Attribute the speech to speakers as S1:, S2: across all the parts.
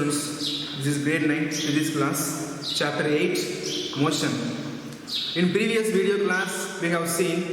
S1: students, this is grade 9 physics class, chapter 8, motion. In previous video class, we have seen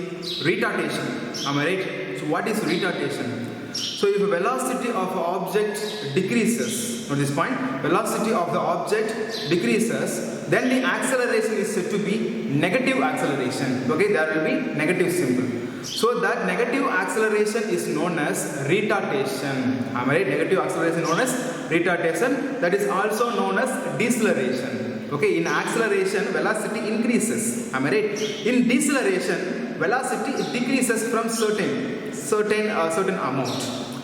S1: retardation. Am I right? So what is retardation? So if the velocity of an object decreases, note this point, velocity of the object decreases, then the acceleration is said to be negative acceleration. Okay, there will be negative symbol. So that negative acceleration is known as retardation. Am I right? Negative acceleration known as retardation. That is also known as deceleration. Okay, in acceleration, velocity increases. Am I right? In deceleration, velocity decreases from certain amount.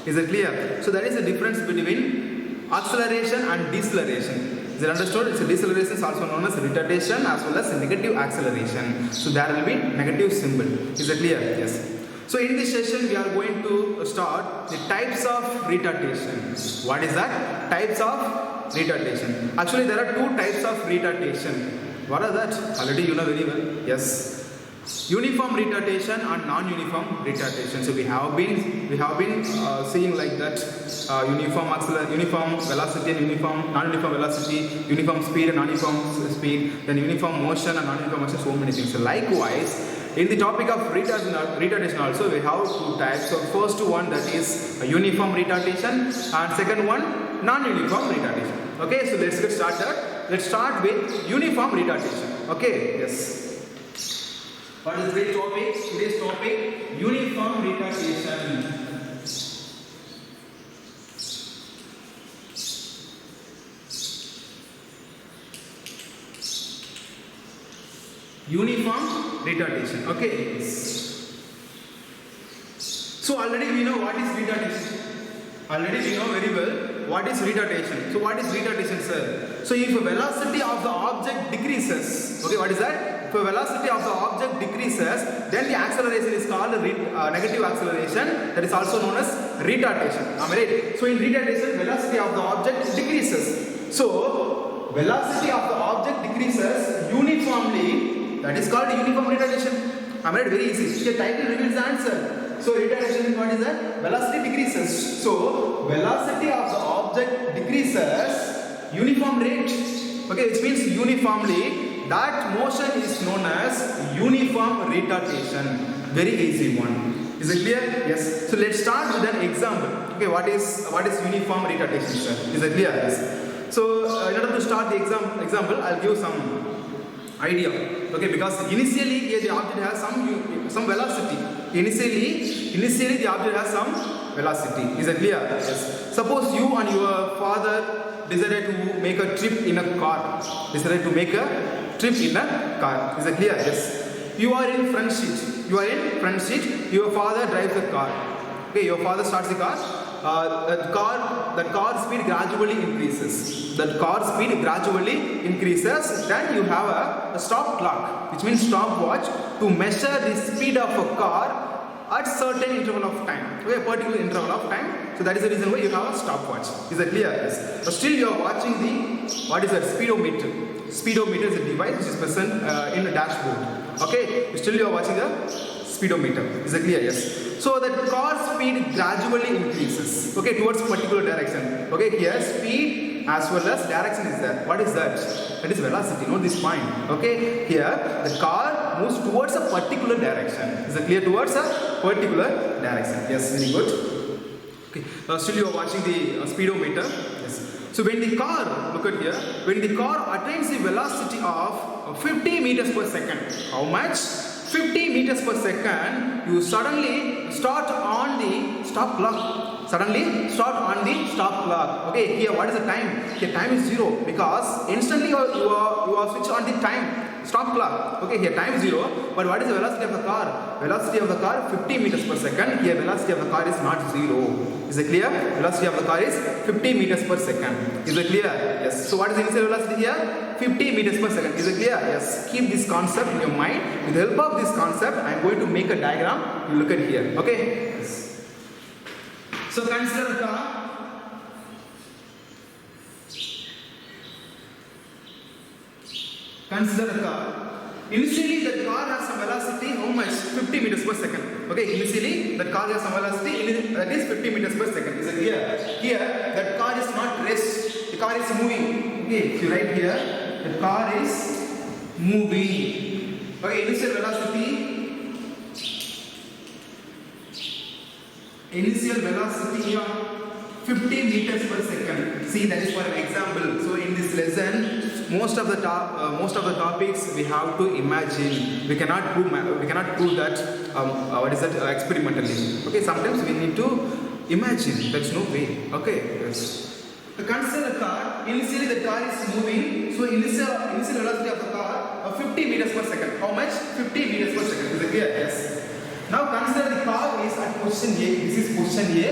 S1: Is it clear? So that is the difference between acceleration and deceleration. Is it understood? It's a deceleration is also known as retardation as well as negative acceleration. So there will be negative symbol. Is it clear? Yes. So in this session we are going to start the types of retardation. What is that? Types of retardation. Actually there are two types of retardation. What are that? Already you know very well. Yes. Uniform retardation and non-uniform retardation. So we have been seeing like that uniform velocity and non-uniform velocity, uniform speed and non-uniform speed, then uniform motion and non-uniform motion, so many things. So likewise, in the topic of retardation also we have two types. So first one, that is a uniform retardation, and second one non-uniform retardation. Okay, so let's get started. Let's start with uniform retardation. Okay, yes. What is today's topic? Today's topic, uniform retardation. Uniform retardation. Okay. So already we know what is retardation. Already we know very well what is retardation. So what is retardation, sir? So if the velocity of the object decreases, okay, what is that? If the velocity of the object decreases, then the acceleration is called negative acceleration. That is also known as retardation. Am I right? So in retardation, velocity of the object decreases. So velocity of the object decreases uniformly. That is called uniform retardation. Am I right? Very easy. The title reveals the answer. So retardation is what is that? Velocity decreases. So velocity of the object decreases uniform rate. Okay, which means uniformly. That motion is known as uniform retardation. Very easy one. Is it clear? Yes. So let's start with an example. Okay, what is uniform retardation, sir? Is it clear? Yes. So in order to start the example, I'll give some idea. Okay, because initially the object has some velocity. Initially the object has some velocity. Is it clear? Yes. Suppose you and your father decided to make a trip in a car. Is it clear? Yes. You are in front seat. Your father drives the car. Okay, your father starts the car. That car speed gradually increases. Then you have a stop clock, which means stopwatch, to measure the speed of a car at certain interval of time. Okay, a particular interval of time. So that is the reason why you have a stopwatch. Is that clear? Yes. But still you are watching what is that? Speedometer. Speedometer is a device which is present in the dashboard. Okay, still you are watching the speedometer. Is that clear? Yes. So the car speed gradually increases. Okay, towards a particular direction. Okay, here speed as well as direction is there. What is that? That is velocity. Note this point. Okay, here the car moves towards a particular direction. Is it clear? Towards a particular direction. Yes, very good. Okay, still you are watching the speedometer. Yes. So when the car, look at here, when the car attains the velocity of 50 meters per second, how much? 50 meters per second, you suddenly start on the stop clock. Okay, here what is the time? Here time is 0 because instantly you are switched on the time stop clock. Okay, here time is 0, but what is the velocity of the car? Velocity of the car 50 meters per second. Here velocity of the car is not 0. Is it clear? Velocity of the car is 50 meters per second. Is it clear? Yes. So what is the initial velocity here? 50 meters per second. Is it clear? Yes. Keep this concept in your mind. With the help of this concept, I am going to make a diagram. You look at here. Okay. Yes. So consider a car. Initially the car has some velocity, how much? 50 meters per second. Okay, initially the car has some velocity, that is 50 meters per second. Is it clear? Here that car is not rest. The car is moving. Okay, if you write here, the car is moving. Okay, initial velocity of 50 meters per second. See, that is for an example. So in this lesson, most of the topics we have to imagine. We cannot prove that experimentally. Okay, sometimes we need to imagine. There's no way. Okay, yes. Consider the car. Initially, the car is moving. So initial velocity of the car 50 meters per second. How much? 50 meters per second. Is it clear? Yes. Now consider the car is at position A. This is position A.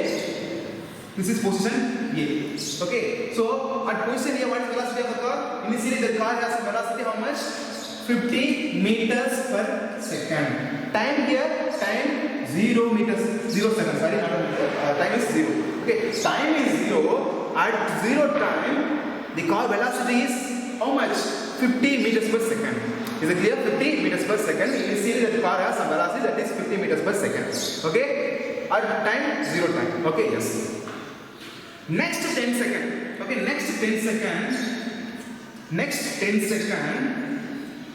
S1: This is position A. Okay. So at position A, what is the velocity of the car? Initially the car has velocity how much? 50 meters per second. Time here, time 0 meters, 0 seconds. Sorry, time is 0. Okay. Time is 0. At 0 time, the car velocity is how much? 50 meters per second. Is it clear? 50 meters per second. Initially the car has a velocity that is 50 meters per second. Okay. At time 0 time. Okay. Yes. Next 10 second. Okay. Next 10 second.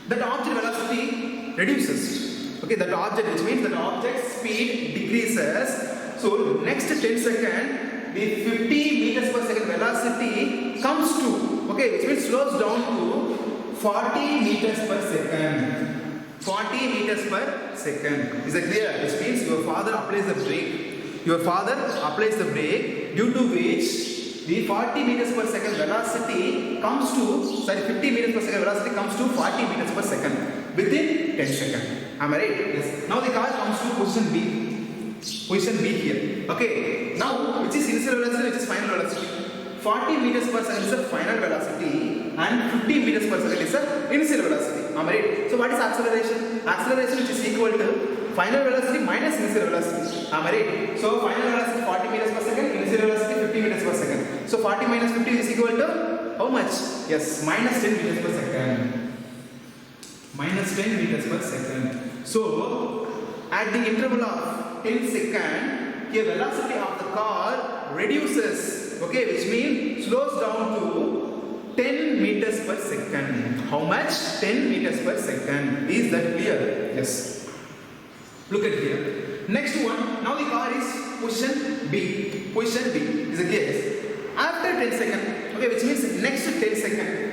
S1: That object velocity reduces. Okay. That object, which means that object speed decreases. So next 10 second, the 50 meters per second velocity comes to, okay, which means slows down to 40 meters per second. 40 meters per second. Is that clear? Which means your father applies the brake. Your father applies the brake, due to which the 40 meters per second velocity comes to, 50 meters per second velocity comes to 40 meters per second within 10 seconds. Am I right? Yes. Now the car comes to position B. Position B here. Okay. Now, which is initial velocity, which is final velocity? 40 meters per second is the final velocity and 50 meters per second is the initial velocity. Am I right? So what is acceleration? Acceleration which is equal to final velocity minus initial velocity. Am I right? So final velocity 40 meters per second, initial velocity 50 meters per second. So 40 minus 50 is equal to how much? Yes, minus 10 meters per second. Minus 10 meters per second. So at the interval of 10 seconds, the velocity of the car reduces, okay, which means slows down to 10 meters per second. How much? 10 meters per second. Is that clear? Yes. Look at here. Next one. Now the car is position B. Position B. Is it clear? Yes. After 10 seconds, okay, which means next 10 seconds.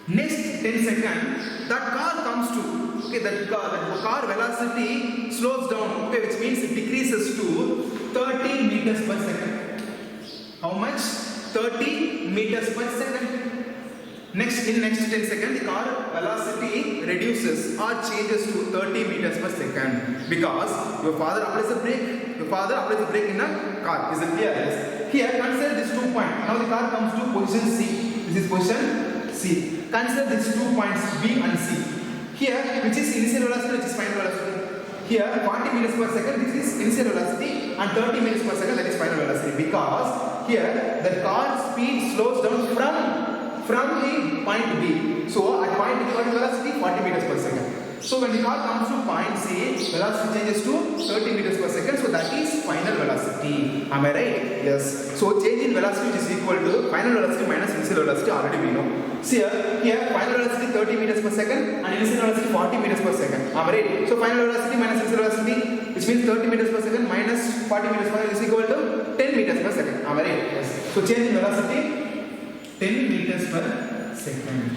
S1: Next 10 seconds, that car comes to, okay, that car velocity slows down, okay, which means it decreases to 30 meters per second. How much? 30 meters per second. Next 10 seconds, the car velocity reduces or changes to 30 meters per second because your father applies the brake. Your father applies the brake in a car. Is it clear? Yes. Here, consider these 2 points. Now the car comes to position C. This is position C. Consider these 2 points B and C. Here, which is initial velocity, which is final velocity. Here, 40 meters per second, this is initial velocity, and 30 meters per second, that is final velocity. Because here, the car speed slows down from the point B. So, at point B, what is velocity? 40 meters per second. So, when the car comes to point C, velocity changes to 30 meters per second. So, that is final velocity. Am I right? Yes. So, change in velocity is equal to final velocity minus initial velocity. Already we know. See here final velocity 30 meters per second and initial velocity 40 meters per second. Am I right? So, final velocity minus initial velocity, which means 30 meters per second minus 40 meters per second is equal to 10 meters per second. Am I right? Yes. So, change in velocity 10 meters per second.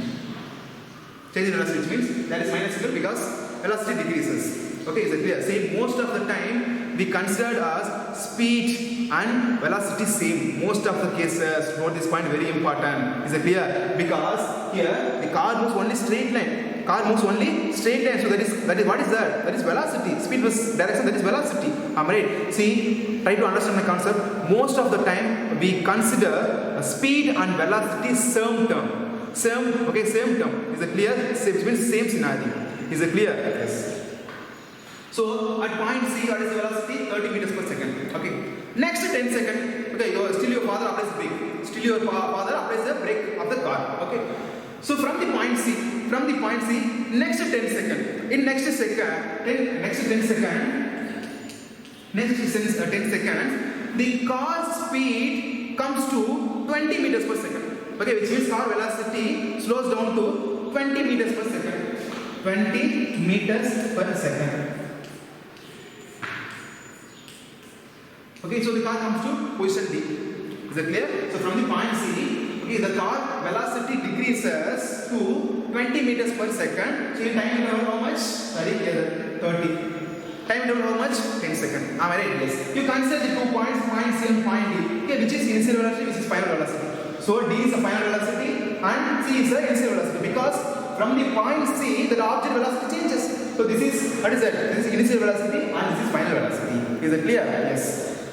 S1: Change in velocity, which means that is minus equal because velocity decreases. Okay, is it clear? Same, most of the time we considered as speed and velocity same. Most of the cases, note this point, very important. Is it clear? Because here the car moves only straight line. Car moves only straight line. So that is what is that? That is velocity. Speed versus direction, that is velocity. Am I right? See, try to understand the concept. Most of the time we consider speed and velocity same term. Same term. Is it clear? Which means same scenario. Is it clear? Yes. So at point C, what is the velocity? 30 meters per second. Okay. Next 10 seconds. Okay. Still your father applies the brake. Still your father applies the brake of the car. Okay. So from the point C, next 10 seconds. In next 10 seconds, the car speed comes to 20 meters per second. Okay, which means car velocity slows down to 20 meters per second. 20 meters per second. Okay, so the car comes to position D. Is that clear? So from the point C, okay, the car velocity decreases to 20 meters per second. So in time interval how much? Sorry, 30. Time interval how much? 10 seconds. Am I right? Yes. You consider the 2 points, point C and point D. Okay, which is initial velocity, which is final velocity. So D is the final velocity and C is the initial velocity, because from the point C the object velocity changes. So this is, what is that? This is initial velocity and this is final velocity. Is it clear? Yes.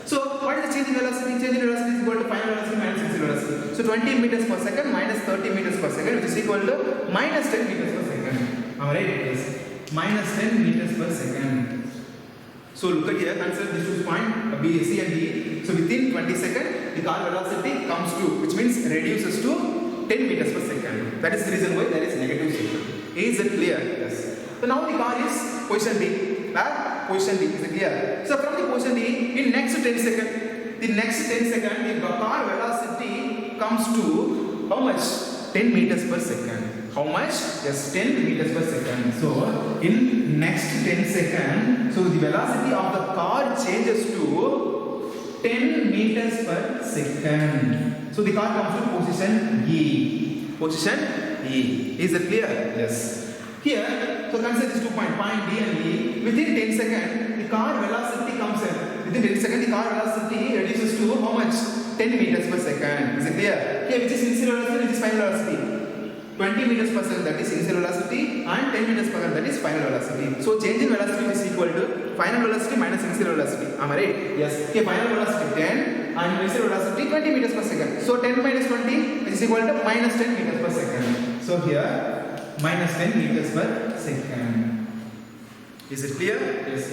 S1: So what is the change in velocity? Change in velocity is equal to final velocity minus initial velocity. So 20 meters per second minus 30 meters per second, which is equal to minus 10 meters per second. Am I right? Yes. Minus 10 meters per second. So look at here, consider these 2 points, B, C and D. So within 20 seconds, the car velocity comes to, which means reduces to 10 meters per second. That is the reason why there is negative signal. Is it clear? Yes. So now the car is position D. Position D. Is it clear? So from the position D, in next 10 seconds, the car velocity comes to how much? 10 meters per second. How much? Yes, 10 meters per second. So in next 10 seconds, so the velocity of the car changes to 10 meters per second. So the car comes to position E. Position E. Is it clear? Yes. Here, so consider these 2 points, point D and E. Within 10 seconds, the car velocity comes in. Within 10 seconds, the car velocity reduces to how much? 10 meters per second. Is it clear? Here, which is initial velocity, which is final velocity? 20 meters per second, that is initial velocity, and 10 meters per second, that is final velocity. So change in velocity is equal to final velocity minus initial velocity. Am I right? Yes. Okay, final velocity 10 and initial velocity 20 meters per second. So 10 minus 20 is equal to minus 10 meters per second. So here minus 10 meters per second. Is it clear? Yes.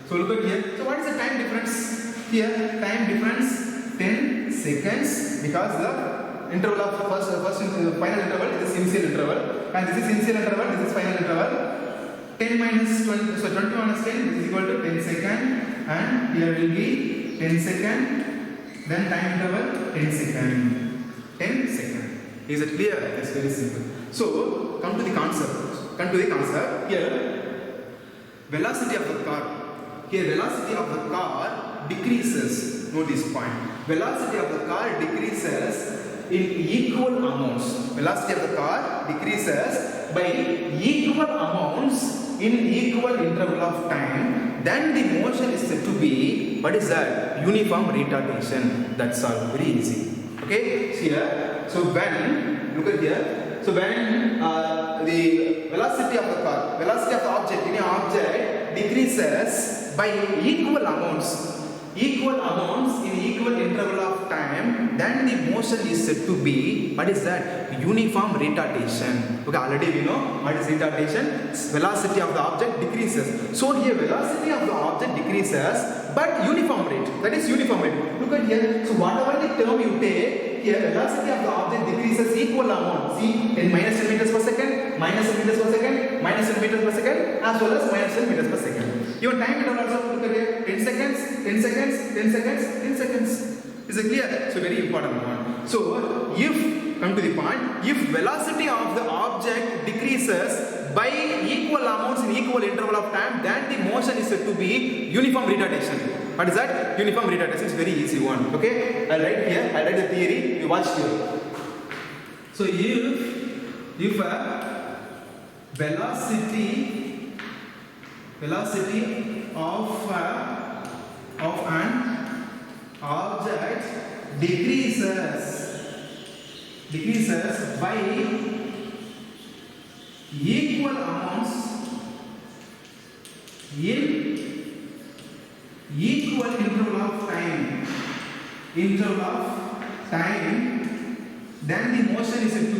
S1: So look at here. So what is the time difference? Here time difference 10 seconds, because the interval of final interval is initial interval, and this is initial interval, this is final interval. 10 minus 20, so 20 minus 10 is equal to 10 second, and here will be 10 second, then time interval 10 second. 10 second. Is it clear? It's very simple. So come to the concept. Here velocity of the car. Here velocity of the car decreases. Note this point. Velocity of the car decreases in equal amounts. Velocity of the car decreases by equal amounts in equal interval of time. Then the motion is said to be, what is that? Uniform retardation. That's all. Very easy. Okay. Here. So when, look at here. So when the velocity of the car, velocity of the object, any object decreases by equal amounts in equal interval of time, then the motion is said to be, what is that? Uniform retardation. Okay, already we know what is retardation. Velocity of the object decreases. So here velocity of the object decreases, but uniform rate. That is uniform rate. Look at here. So whatever the term you take, here velocity of the object decreases equal amount. See, 10 minus 10 meters per second, minus 10 meters per second, minus 10 meters per second, as well as minus 10 meters per second. Your time interval also, look at here, 10 seconds, 10 seconds, 10 seconds, 10 seconds. Is it clear? So very important one. So if, come to the point, if velocity of the object decreases by equal amounts in equal interval of time, then the motion is said to be uniform retardation. What is that? Uniform retardation is very easy one. Okay? I'll write here, I'll write the theory, you watch here. So if a velocity of an object decreases by equal amounts in equal interval of time, then the motion is said to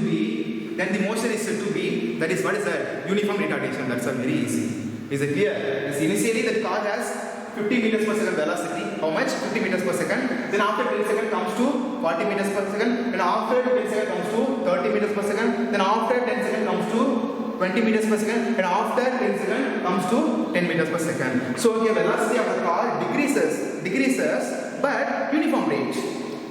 S1: be, that is, what is that? Uniform retardation. That's very easy. Is it clear? Yes, initially the car has 50 meters per second velocity. How much? 50 meters per second. Then after 10 seconds comes to 40 meters per second. Then after 10 seconds comes to 30 meters per second. Then after 10 seconds comes to 20 meters per second. And after 10 seconds comes to 10 meters per second. So here velocity of the car decreases, but uniform rate.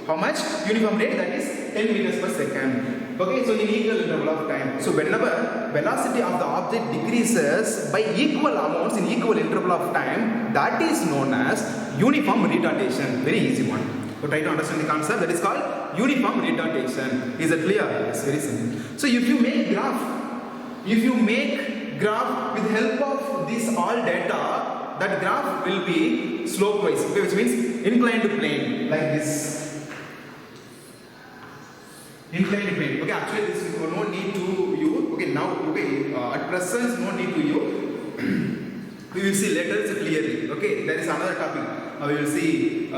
S1: How much? Uniform rate, that is 10 meters per second. Okay, so in equal interval of time. So whenever velocity of the object decreases by equal amounts in equal interval of time, that is known as uniform retardation. Very easy one. So try to understand the concept. That is called uniform retardation. Is it clear? Yes, very simple. So if you make graph with help of this all data, that graph will be slopewise, okay, which means inclined plane, like this. Inclined plane. Okay, actually this is no need to you. Okay, now at present no need to you. We will see later clearly. Okay, there is another topic. We will see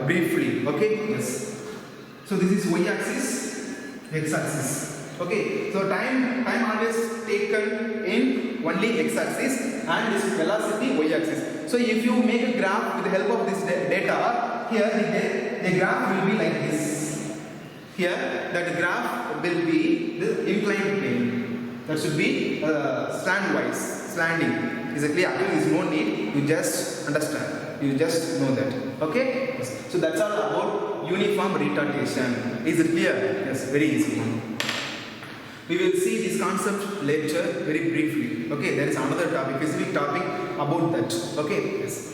S1: briefly. Okay, yes. So this is y-axis, x-axis. Okay, so time always taken in only x-axis and this velocity y-axis. So if you make a graph with the help of this data, here the graph will be like this. Here that graph will be the inclined plane. That should be slanting. Is it clear? Actually, there is no need. You just understand. You just know that. Okay? Yes. So that's all about uniform retardation. Is it clear? Yes. Very easy one. We will see this concept later very briefly. Okay? There is another topic, specific topic about that. Okay? Yes.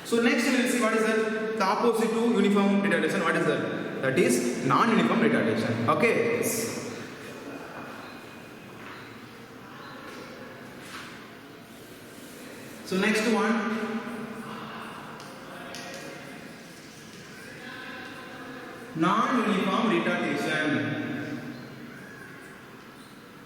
S1: So next we will see what is the opposite to uniform retardation. What is that? That is non-uniform retardation. Okay. Yes. So next one, non-uniform retardation.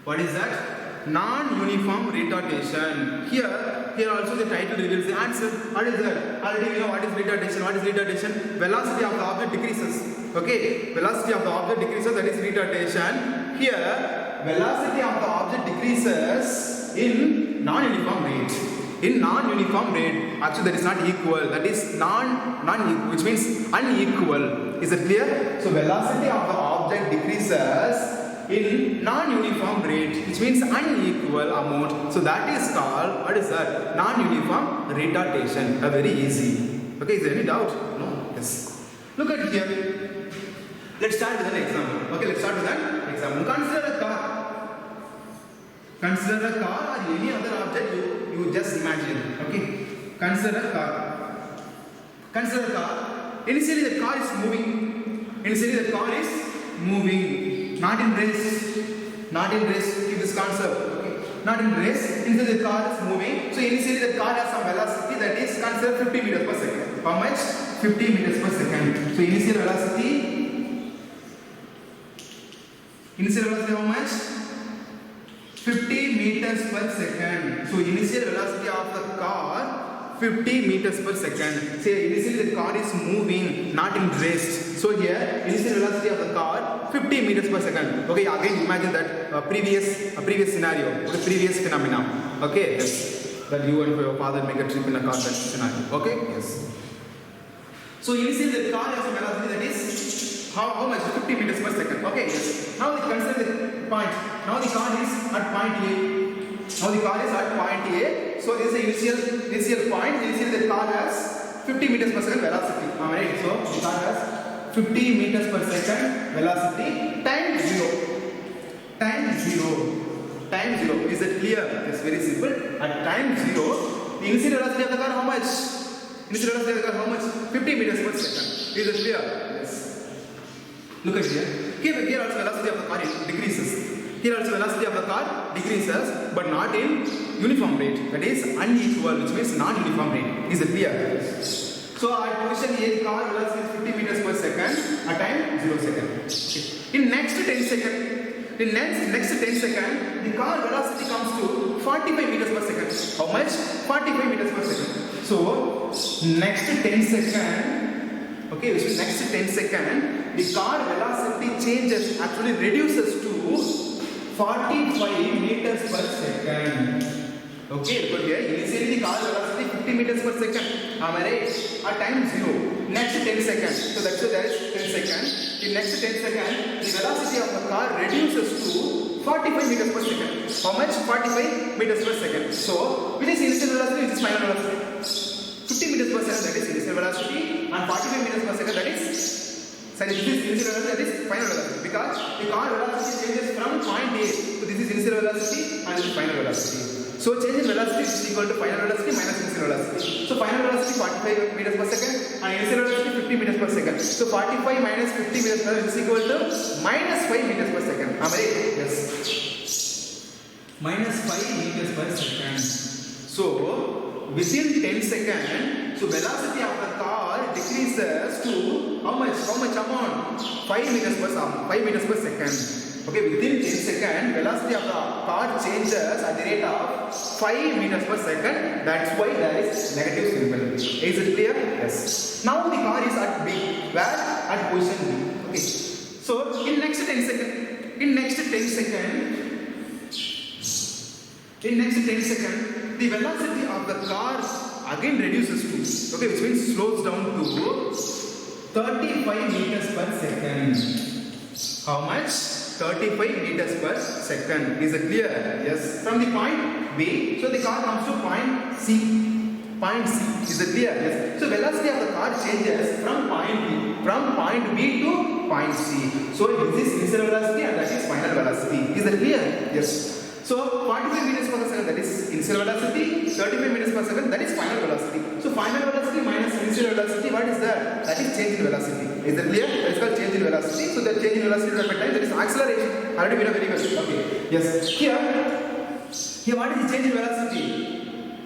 S1: What is that? Non-uniform retardation. Here also the title reveals the answer. What is that? Already we know what is retardation. What is retardation? Velocity of the object decreases. Okay, velocity of the object decreases. That is retardation. Here, velocity of the object decreases in non-uniform rate. In non-uniform rate, actually that is not equal. That is non-equal, which means unequal. Is it clear? So velocity of the object decreases in non-uniform rate, which means unequal amount. So that is called, what is that? Non-uniform retardation. Very easy. Okay, is there any doubt? No? Yes. Look at here. Let's start with an example. Okay, let's start with an example. Consider a car. Consider a car or any other object you just imagine. Okay. Consider a car. Consider a car. Initially the car is moving. Initially the car is moving. Not in race. Not in race. Keep this concept. Okay. Not in race. Instead the car is moving. So initially the car has some velocity that is considered 50 meters per second. How much? 50 meters per second. So initial velocity. Initial velocity how much? 50 meters per second. So initial velocity of the car 50 meters per second. Say initially the car is moving, not in rest. So here initial velocity of the car 50 meters per second. Okay, again imagine that previous scenario, the previous phenomena. Okay, yes. That you and your father make a trip in a car, that scenario. Okay, yes. So initially the car has a velocity that is how much? 50 meters per second. Okay, yes. Now we consider the point. Now the car is at point A. Now the car is at point A. So this is the initial point. Initially the car has 50 meters per second velocity. Alright, so the car has 50 meters per second velocity time 0. Time 0. Time 0. Is it clear? It's very simple. At time 0, the initial velocity of the car how much? Initial velocity of the car how much? 50 meters per second. Is it clear? Yes. Look at here. Here also velocity of the car decreases. Here also velocity of the car decreases, but not in uniform rate. That is unequal, which means non-uniform rate. Is it clear? So at position A, the car velocity is 50 meters per second. At time 0 second. Okay. In next 10 seconds, the car velocity comes to 45 meters per second. How much? 45 meters per second. So next 10 seconds. Okay, which means next 10 seconds, the car velocity changes, actually reduces to 45 meters per second. Okay, look here, initially the car velocity 50 meters per second. Am I right? At time 0. next 10 seconds. So that's why there is 10 seconds. In next 10 seconds, the velocity of the car reduces to 45 meters per second. How much? 45 meters per second. So, which is initial velocity, which is final velocity? 50 meters per second, that is initial velocity, and 45 meters per second, that is this is initial velocity, that is final velocity. Because the car velocity changes from point A. So this is initial velocity and this is final velocity. So change in velocity is equal to final velocity minus initial velocity. So final velocity 45 meters per second and initial velocity 50 meters per second. So 45 minus 50 meters per second is equal to minus 5 meters per second. Am I right? Yes. Minus 5 meters per second. So within 10 seconds, so velocity of the car decreases to how much? How much amount? 5 meters per second. Okay, within 10 seconds, velocity of the car changes at the rate of 5 meters per second. That's why there is negative symbol. Is it clear? Yes. Now the car is at B. Where? At position B. Okay. So in next 10 seconds, the velocity of the car again reduces to, okay, which means slows down to 35 meters per second. How much? 35 meters per second. Is it clear? Yes. From the point B, so the car comes to point C. Point C. Is it clear? Yes. So velocity of the car changes from point B to point C. So this is initial velocity and that is final velocity. Is it clear? Yes. So 45 meters per second, that is initial velocity, 35 meters per second, that is final velocity. So final velocity minus initial velocity, what is that? That is change in velocity. Is that clear? That is called change in velocity. So the change in velocity at time, that is acceleration. Already we know very well. Okay. Yes. Here what is the change in velocity?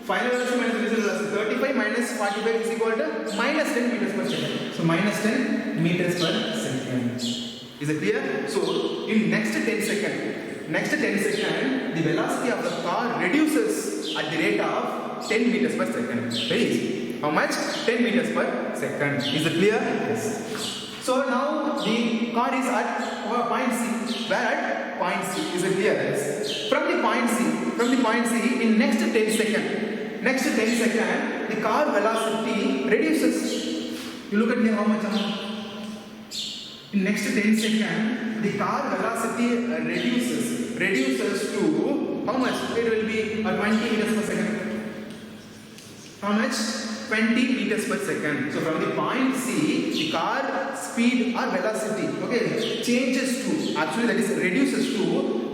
S1: Final velocity minus initial velocity. 35 minus 45 is equal to minus 10 meters per second. So minus 10 meters per second. Is it clear? So in next 10 seconds, the velocity of the car reduces at the rate of 10 meters per second. Very easy. How much? 10 meters per second. Is it clear? Yes. So now the car is at point C. Where at point C? Is it clear? Yes. From the point C, in next 10 seconds, the car velocity reduces. You look at here how much amount? In next 10 seconds, the car velocity reduces to how much? It will be 20 meters per second. How much? 20 meters per second. So from the point C, the car speed or velocity, okay, changes to, actually that is reduces to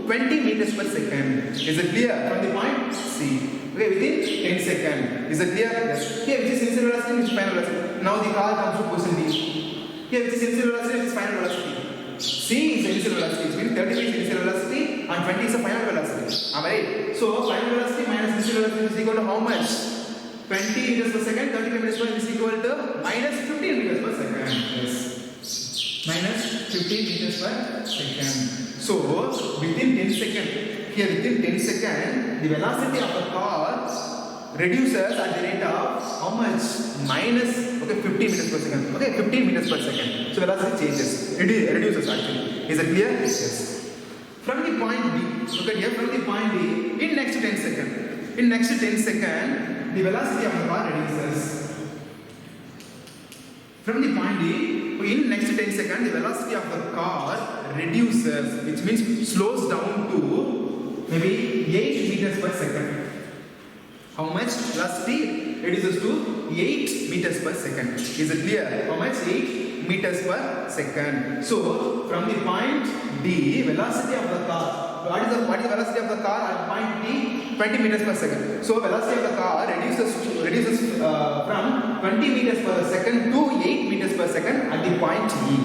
S1: 20 meters per second. Is it clear? From the point C. Okay, within 10 seconds. Is it clear? Yes. Here which is initial velocity, which is final velocity. Now the car comes to position D. Here which is initial velocity, which is final velocity. C is initial velocity, which means 30 is initial velocity and 20 is the final velocity. Am I right? So final velocity minus initial velocity is equal to how much? 20 meters per second, 30 meters per second is equal to minus 15 meters per second. Yes. Minus 15 meters per second. So within 10 seconds, the velocity of the car reduces at the rate of how much? Minus 15 meters per second. Okay, 15 meters per second. So velocity changes. It reduces actually. Is it clear? Yes. From the point B, look at here, from the point B, in next 10 seconds, the velocity of the car reduces. From the point B, in next 10 seconds, the velocity of the car reduces, which means slows down to maybe 8 meters per second. How much? Velocity reduces to 8 meters per second. Is it clear? How much? 8 meters per second. So, from the point D, velocity of the car, what is the velocity of the car at point D? 20 meters per second. So, velocity of the car reduces from 20 meters per second to 8 meters per second at the point E.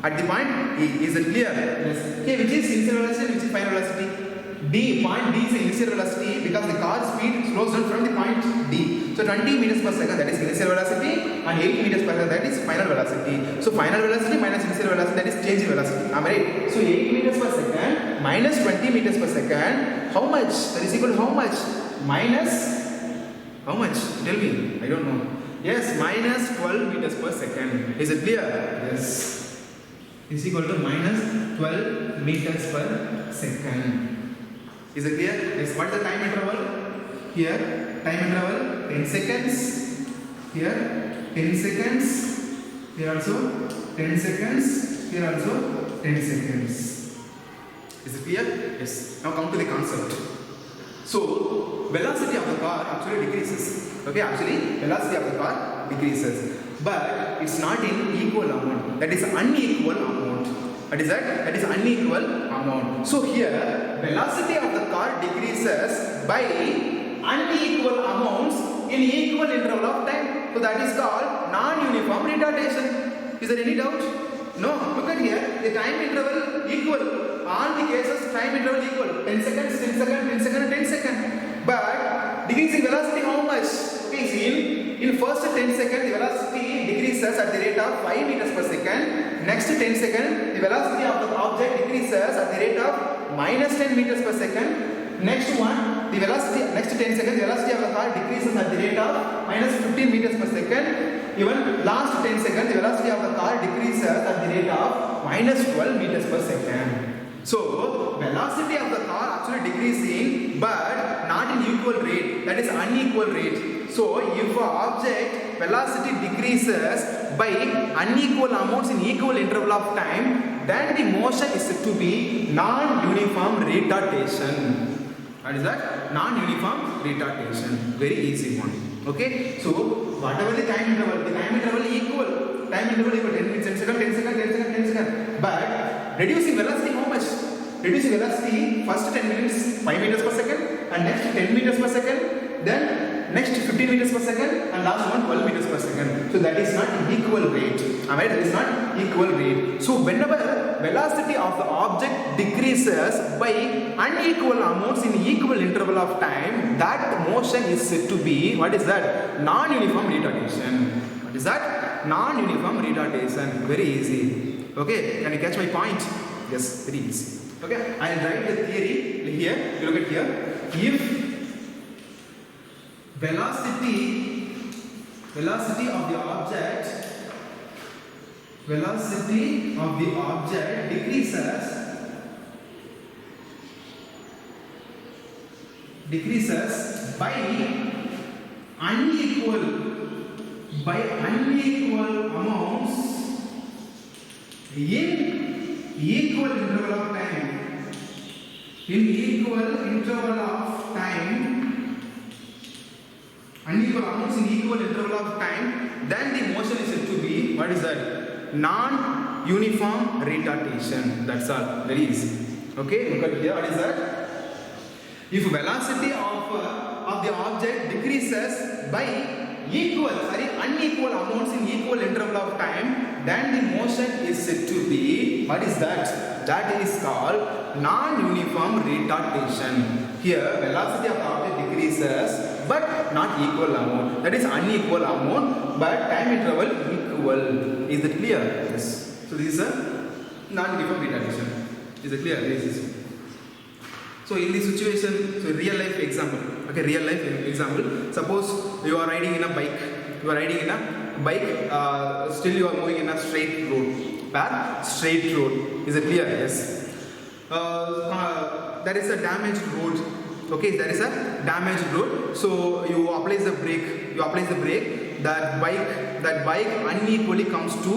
S1: At the point E. Is it clear? Yes. Okay, which is initial velocity, which is final velocity? D, point D is initial velocity because the car speed slows down from the point D. So 20 meters per second, that is initial velocity, and 8 meters per second, that is final velocity. So final velocity minus initial velocity, that is change in velocity. Am I right? So 8 meters per second minus 20 meters per second, how much? That is equal to how much? Minus how much? Tell me. I don't know. Yes, minus 12 meters per second. Is it clear? Yes. Is equal to minus 12 meters per second. Is it clear? Yes. What is the time interval? Here, time interval 10 seconds. Here, 10 seconds. Here also 10 seconds. Here also 10 seconds. Is it clear? Yes. Now come to the concept. So velocity of the car actually decreases. Okay, actually velocity of the car decreases, but it's not in equal amount. That is unequal amount. What is that? That is unequal amount. So here velocity of the car decreases by unequal amounts in equal interval of time. So that is called non-uniform retardation. Is there any doubt? No. Look at here. The time interval equal. All the cases time interval equal. 10 seconds, 10 seconds, 10 seconds, 10 seconds. But decreasing velocity how much? Okay, see, in first 10 seconds the velocity decreases at the rate of 5 meters per second. Next 10 seconds the velocity of the object decreases at the rate of minus 10 meters per second. Next one, the velocity, next 10 seconds, the velocity of the car decreases at the rate of minus 15 meters per second. Even last 10 seconds, the velocity of the car decreases at the rate of minus 12 meters per second. So, velocity of the car actually decreasing, but not in equal rate, that is unequal rate. So, if an object velocity decreases by unequal amounts in equal interval of time, then the motion is said to be non-uniform retardation. What is that? Non-uniform retardation. Very easy one. Okay. So whatever the time interval equal. Time interval equal 10 minutes, 10 seconds, 10 seconds, 10 seconds, 10 seconds. But reducing velocity how much? Reducing velocity first 10 minutes 5 meters per second, and next 10 meters per second, then next 15 meters per second, and last one 12 meters per second. So that is not equal rate. Alright, that is not equal rate. So whenever velocity of the object decreases by unequal amounts in equal interval of time, that motion is said to be, what is that? Non-uniform retardation. What is that? Non-uniform retardation. Very easy. Okay, can you catch my point? Yes, very easy. Okay, I will write the theory here. You look at here. If velocity of the object decreases by unequal amounts in equal interval of time. Unequal amounts in equal interval of time, then the motion is said to be, what is that? Non-uniform retardation. That's all. Very easy. Okay, look at here. What is that? If velocity of the object decreases by unequal amounts in equal interval of time, then the motion is said to be, what is that? That is called non-uniform retardation. Here, velocity of the object decreases, but not equal amount. That is unequal amount, but time interval equal. Is it clear? Yes. So this is a non-uniform retardation. Is it clear? Yes. So in this situation, so real life example. Okay, real life example. Suppose you are riding in a bike. Still you are moving in a straight road. Straight road. Is it clear? Yes. There is a damaged road. Okay, there is a damaged road. So you apply the brake. That bike unequally comes to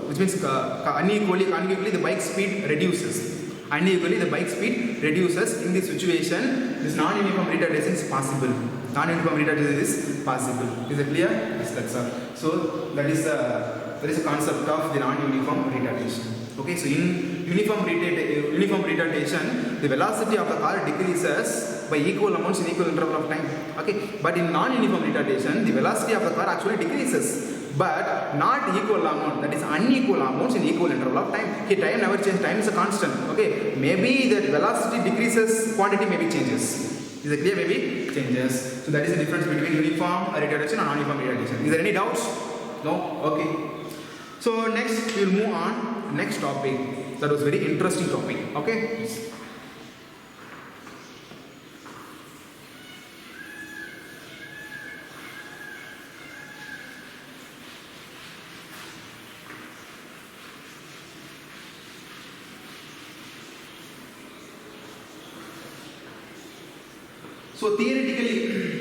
S1: which means unequally the bike speed reduces. Unequally the bike speed reduces. In this situation, this non-uniform retardation is possible. Is it clear? Yes, that's all. So there is a concept of the non-uniform retardation. Okay, so in uniform retardation, the velocity of the car decreases by equal amounts in equal interval of time. Okay, but in non-uniform retardation, the velocity of the car actually decreases, but not equal amount. That is unequal amounts in equal interval of time. Here, time never changes. Time is a constant. Okay, maybe the velocity decreases, quantity maybe changes. Is it clear? Maybe changes. So that is the difference between uniform retardation and non-uniform retardation. Is there any doubts? No? Okay. So next we will move on. Next topic. That was very interesting topic. Okay. So theoretically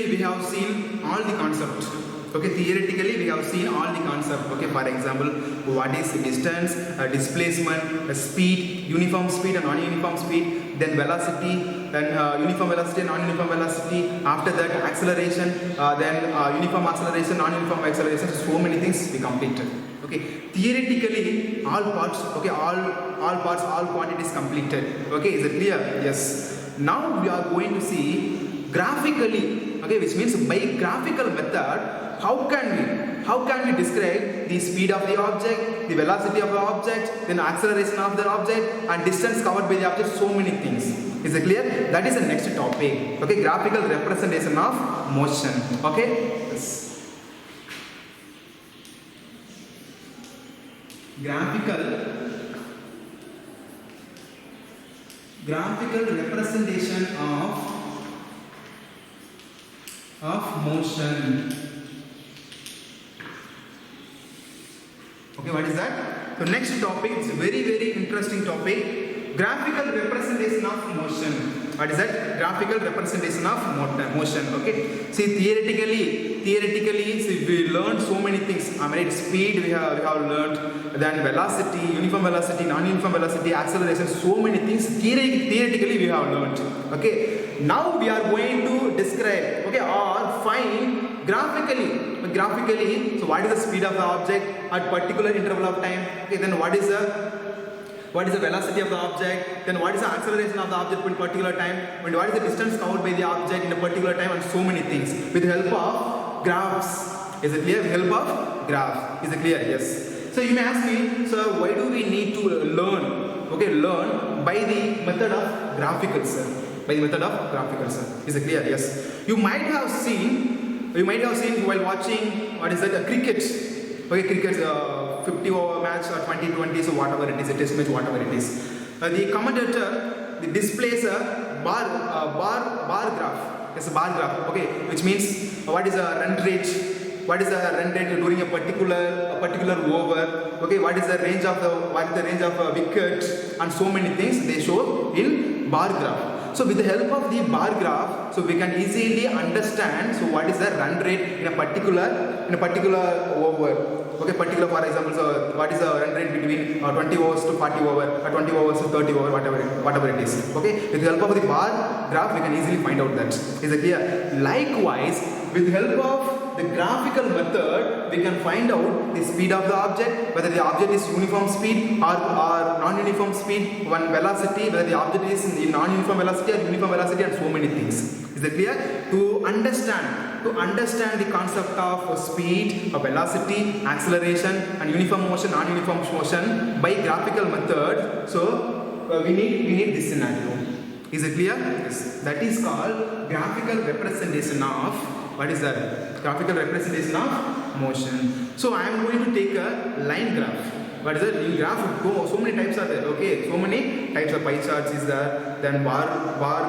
S1: we have seen all the concepts. Okay, theoretically we have seen all the concepts. Okay, for example, what is distance, displacement, speed, uniform speed and non-uniform speed, then velocity, then uniform velocity and non-uniform velocity. After that, acceleration, then uniform acceleration, non-uniform acceleration. So many things we completed. Okay, theoretically all parts, okay, all parts, all quantities completed. Okay, is it clear? Yes. Now we are going to see graphically, okay, which means by graphical method, how can we describe the speed of the object, the velocity of the object, then acceleration of the object, and distance covered by the object, so many things. Is it clear? That is the next topic. Okay, graphical representation of motion. Okay. Yes. Graphical representation of motion. Okay, what is that? So next topic is very interesting topic. Graphical representation of motion. What is that? Graphical representation of motion. Okay. See, theoretically, see, we learned so many things. Right? Speed we have learned, then velocity, uniform velocity, non-uniform velocity, acceleration, so many things. Theoretically we have learned. Okay. Now we are going to describe, okay, or find graphically. So what is the speed of the object at particular interval of time? Okay. Then what is the velocity of the object, then what is the acceleration of the object in particular time, and what is the distance covered by the object in a particular time, and so many things with the help of graphs. Is it clear? With the help of graphs. Is it clear? Yes. So you may ask me, so why do we need to learn? Okay, learn by the method of graphical, sir. By the method of graphical, sir. Is it clear? Yes. You might have seen while watching, what is that, cricket. Okay, cricket, 50 over match or 20-20, so whatever it is, a test match, whatever it is. The commentator displays a bar graph. It's a bar graph, okay, which means what is a run rate? What is the run rate during a particular over? Okay, what is the range of wicket, and so many things they show in bar graph. So with the help of the bar graph, so we can easily understand, so what is the run rate in a particular over. Okay, particular, for example, so what is the run rate between 20 overs to 40 over, 20 overs to 30 over, whatever it is. Okay, with the help of the bar graph, we can easily find out that. Is it clear? Likewise, with the help of the graphical method, we can find out the speed of the object, whether the object is uniform speed or non-uniform speed, one velocity, whether the object is in non-uniform velocity or uniform velocity, and so many things. Is it clear? To understand the concept of speed, velocity, acceleration, and uniform motion, non-uniform motion by graphical method, so we need this scenario. Is it clear? Yes. That is called graphical representation of, what is that? Graphical representation of motion. So I am going to take a line graph. What is it? In graph, so many types are there. Okay, so many types of pie charts is there, then bar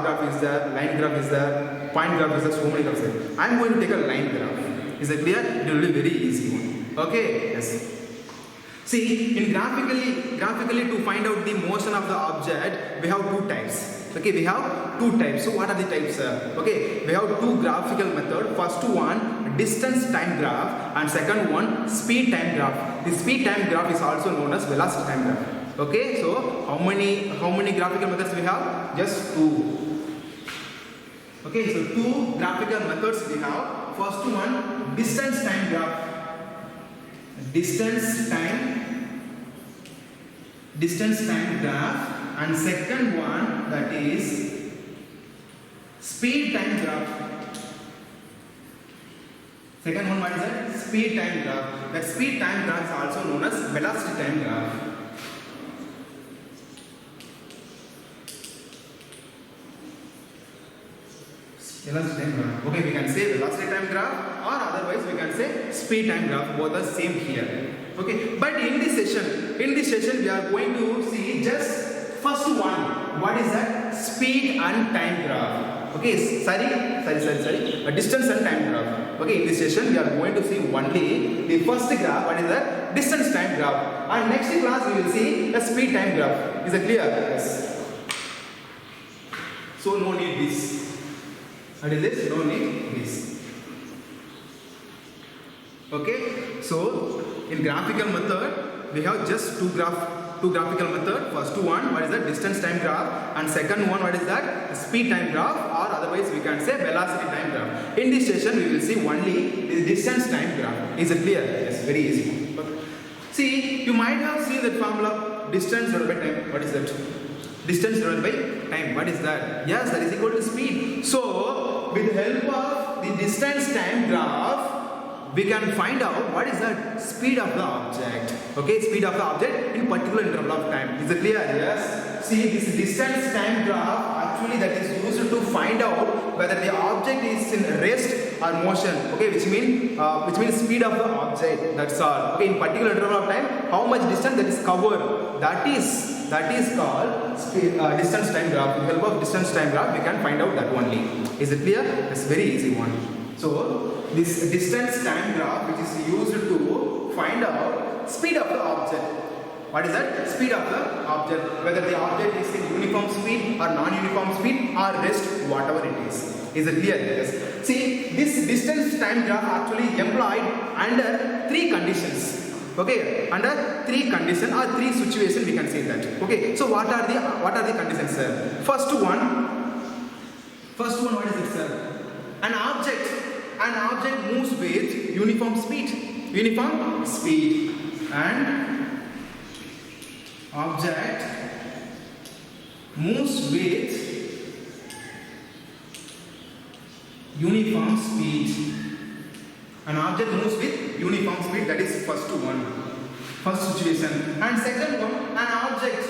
S1: graph is there, line graph is there, point graph is there, so many graphs are there. I am going to take a line graph. Is it clear? It will be very easy one. Okay, yes. See, in graphically to find out the motion of the object, we have two types. Okay, we have two types. So what are the types? Okay, we have two graphical method. First one, distance time graph, and second one, speed time graph. The speed time graph is also known as velocity time graph. Okay, so how many graphical methods we have? Just two. Okay, so two graphical methods we have. First one, distance time graph. Distance time graph, and second one, that is speed time graph. Second one, what is that? Speed time graph. That speed time graph is also known as velocity time graph. Velocity time graph. Okay, we can say velocity time graph, or otherwise we can say speed time graph. Both are same here. Okay, but in this session we are going to see just first one. What is that? Speed and time graph. Okay, sorry. Distance and time graph. Okay, in this session we are going to see only the first graph. What is that? Distance time graph. And next class we will see the speed time graph. Is it clear? Yes. So no need this. What is this? No need this. Okay, so in graphical method we have just two graphical method. First one, what is the distance time graph, and second one, what is that, speed time graph, or otherwise we can say velocity time graph. In this session we will see only the distance time graph. Is it clear? Yes, very easy. Okay. See, you might have seen that formula, distance divided by time. What is that? Distance divided by time. What is that? Yes, that is equal to speed. So with the help of the distance time graph, we can find out what is the speed of the object. Okay, speed of the object in particular interval of time. Is it clear? Yes. See, this distance time graph actually that is used to find out whether the object is in rest or motion. Okay, which means speed of the object. That's all. Okay, in particular interval of time, how much distance that is covered. That is called distance time graph. With the help of distance time graph, we can find out that only. Is it clear? It's very easy one. So this distance time graph, which is used to find out speed of the object. What is that? Speed of the object. Whether the object is in uniform speed or non-uniform speed or rest, whatever it is. Is it clear? Yes. See, this distance time graph actually employed under three conditions. Okay, under three conditions or three situations we can say that. Okay, so what are the conditions, sir? First one, what is it, sir? An object moves with uniform speed, and object moves with uniform speed. An object moves with uniform speed. That is first first situation. And second one, an object,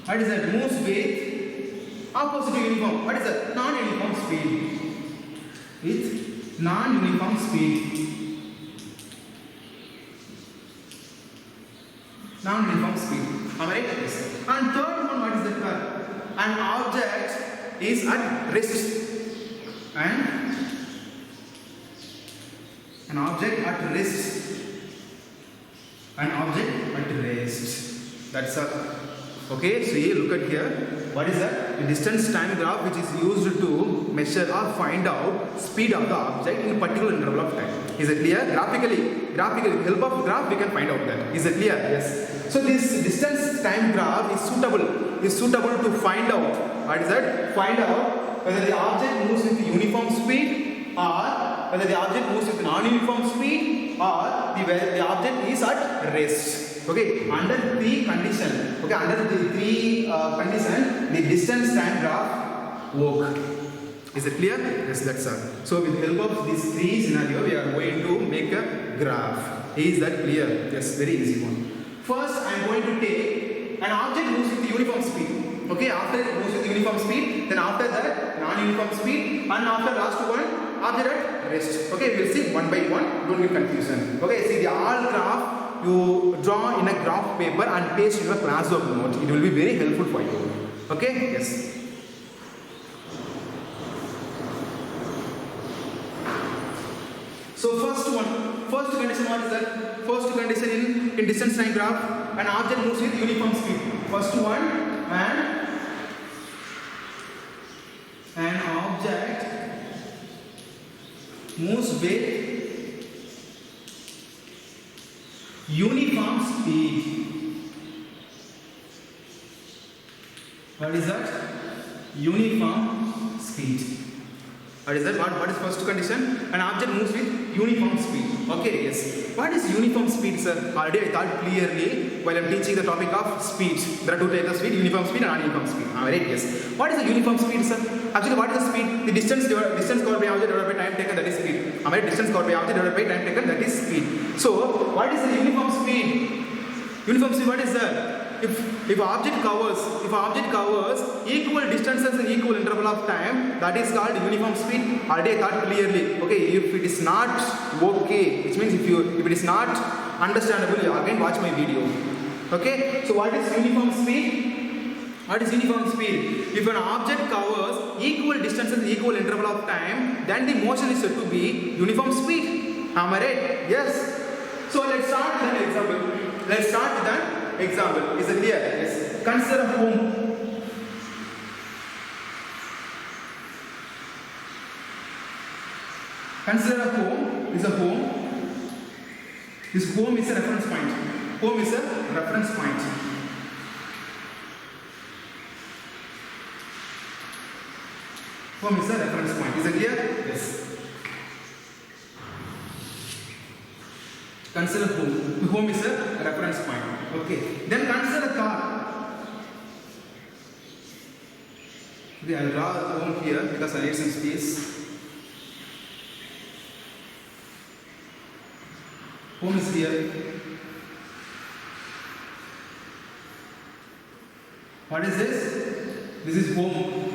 S1: what is that, moves with opposite to uniform. What is that? Non-uniform speed. With non-uniform speed. Non-uniform speed. Am I right? Yes. And third one, what is that? An object is at rest. And an object at rest. An object at rest. That's all. Okay, so you look at here. What is that? The distance time graph, which is used to measure or find out speed of the object in a particular interval of time. Is it clear? Graphically, with the help of graph, we can find out that. Is it clear? Yes. So this distance time graph is suitable to find out. What is that? Find out whether the object moves with uniform speed or whether the object moves with non-uniform speed or the object is at rest. Okay, under three conditions, the distance time graph work. Is it clear? Yes, that's all. So with the help of these three scenarios, we are going to make a graph. Is that clear? Yes, very easy one. First, I am going to take an object moves with uniform speed. Okay, after it moves with uniform speed, then after that non-uniform speed, and after last one, object at rest. Okay, we will see one by one. Don't get confusion. Okay, see the all graph you draw in a graph paper and paste in your classwork note. It will be very helpful for you. Okay? Yes. So first condition, what is that? First condition in distance time graph, an object moves with uniform speed. First one, and an object moves with uniform speed. What is that? Uniform speed. What is that? What is first condition? An object moves with uniform speed. Okay, yes. What is uniform speed, sir? Already I thought clearly while I am teaching the topic of speeds. There are two types of speed, uniform speed and non-uniform speed. Alright, yes. What is the uniform speed, sir? Actually, what is the speed? The distance covered by object divided by time taken, that is speed. Alright, distance covered by object divided by time taken, that is speed. So, what is the uniform speed? Uniform speed, what is that? If object covers equal distances in equal interval of time, that is called uniform speed. Already I thought clearly. Okay, if it is not okay, which means if it is not understandable, you again watch my video. Okay, so what is uniform speed? What is uniform speed? If an object covers equal distances in equal interval of time, then the motion is said to be uniform speed. Am I right? Yes. So let's start with an example. Is it clear? Yes. Consider a home. Consider a home is a home. This home is a reference point. Home is a reference point. Home is a reference point. Is it clear? Yes. Consider home. Home is a reference point. Okay. Then consider a car. Okay, I'll draw the home here because I need some space. Home is here. What is this? This is home.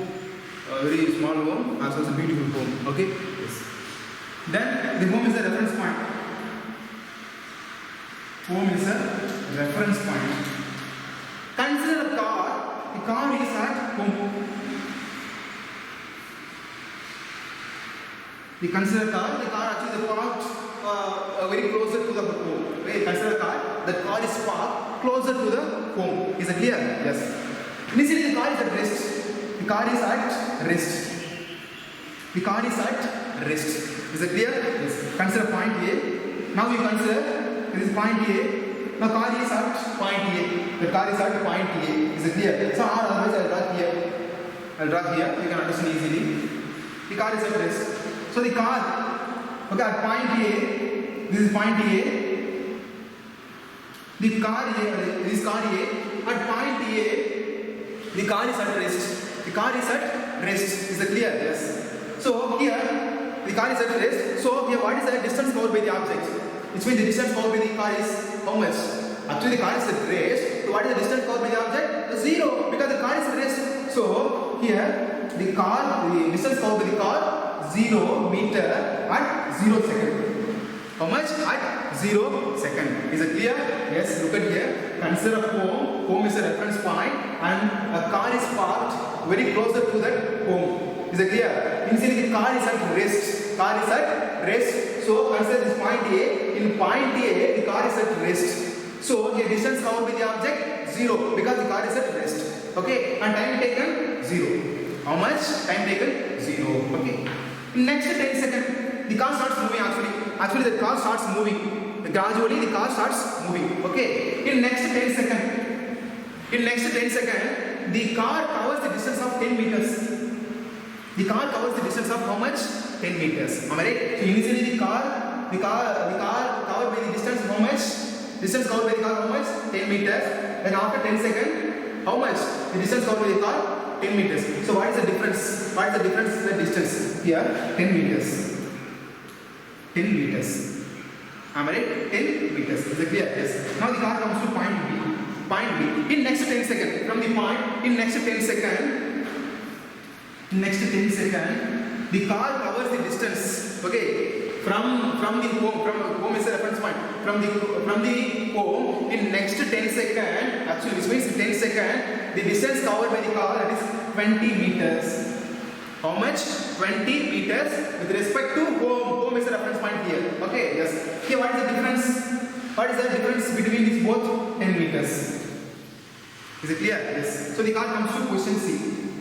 S1: A very small home, also a beautiful home. Okay? Yes. Then the home is a reference point. Home is a reference point. Consider a car. The car is at home. We consider a car. The car actually is parked very closer to the home. Okay? Consider a car. The car is parked closer to the home. Is it clear? Yes. Initially the car is at rest. The car is at rest. The car is at rest. Is it clear? Yes. Consider point A. Now we consider this is point A. Now car is at point A. The car is at point A. Is it clear? So otherwise I'll draw here. I'll draw here. You can understand easily. The car is at rest. So the car, okay, at point A. This is point A. The car A. This is car A. At point A. The car is at rest. The car is at rest. Is it clear? Yes. So here the car is at rest. So here what is the distance covered by the object? Which means the distance covered by the car is how much? Actually the car is at rest. So what is the distance covered by the object? 0, because the car is at rest. So here the distance covered by the car 0 meter at 0 second. How much? At 0 second. Is it clear? Yes. Look at here. Consider home. Home is a reference point, and a car is parked very closer to that home. Is it clear? Initially the car is at rest. Car is at rest. So consider this point A. In point A, the car is at rest. So the distance covered by the object 0, because the car is at rest. Okay. And time taken 0. How much? Time taken 0. Okay. In next 10 seconds, the car starts moving. Actually the car starts moving. Gradually the car starts moving. Okay. In next 10 seconds, the car covers the distance of 10 meters. The car covers the distance of how much? 10 meters. Am I right? So initially the car covered by the distance how much? Distance covered by the car how much? 10 meters. Then after 10 seconds, how much? The distance covered by the car 10 meters. So what is the difference? What is the difference in the distance? Here 10 meters. 10 meters. Am I right? 10 meters. Is it clear? Yes. Now the car comes to point B. Point B. In next 10 seconds, from the point, in next 10 seconds, the car covers the distance. Okay. From the home is a reference point. From the home, in next 10 seconds, actually this means 10 seconds, the distance covered by the car, that is 20 meters. How much? 20 meters with respect to home. Home is a reference point here. Okay, yes. Here, what is the difference? What is the difference between these both 10 meters? Is it clear? Yes. So the car comes to position C.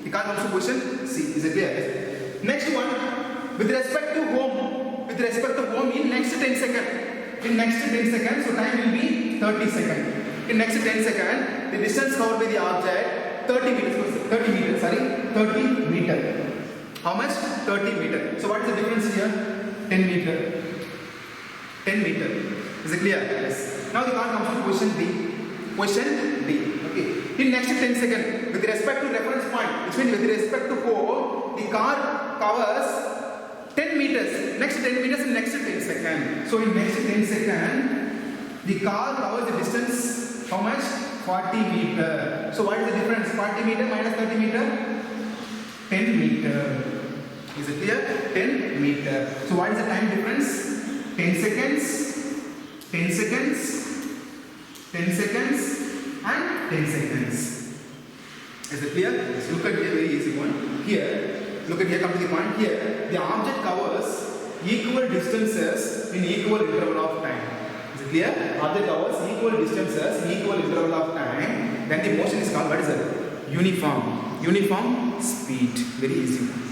S1: The car comes to position C. Is it clear? Yes. Next one, with respect to home. With respect to home in next 10 seconds. In next 10 seconds, so time will be 30 seconds. In next 10 seconds, the distance covered by the object 30 meters. 30 meter. How much? 30 meter. So what is the difference here? 10 meter. 10 meter. Is it clear? Yes. Now the car comes to position D. Position D. Okay. In next 10 seconds, with respect to reference point, which means with respect to home, the car covers 10 meters. Next 10 meters in next 10 seconds. So in next 10 seconds, the car covers the distance. How much? 40 meter. So what is the difference? 40 meter minus 30 meter? 10 meter. Is it clear? 10 meter. So what is the time difference? 10 seconds, 10 seconds, 10 seconds and 10 seconds. Is it clear? Let's look at here, very easy one. Here, look at here, come to the point here. The object covers equal distances in equal interval of time. Is it clear? Object covers equal distances in equal interval of time. Then the motion is called, what is it? Uniform speed. Very easy one.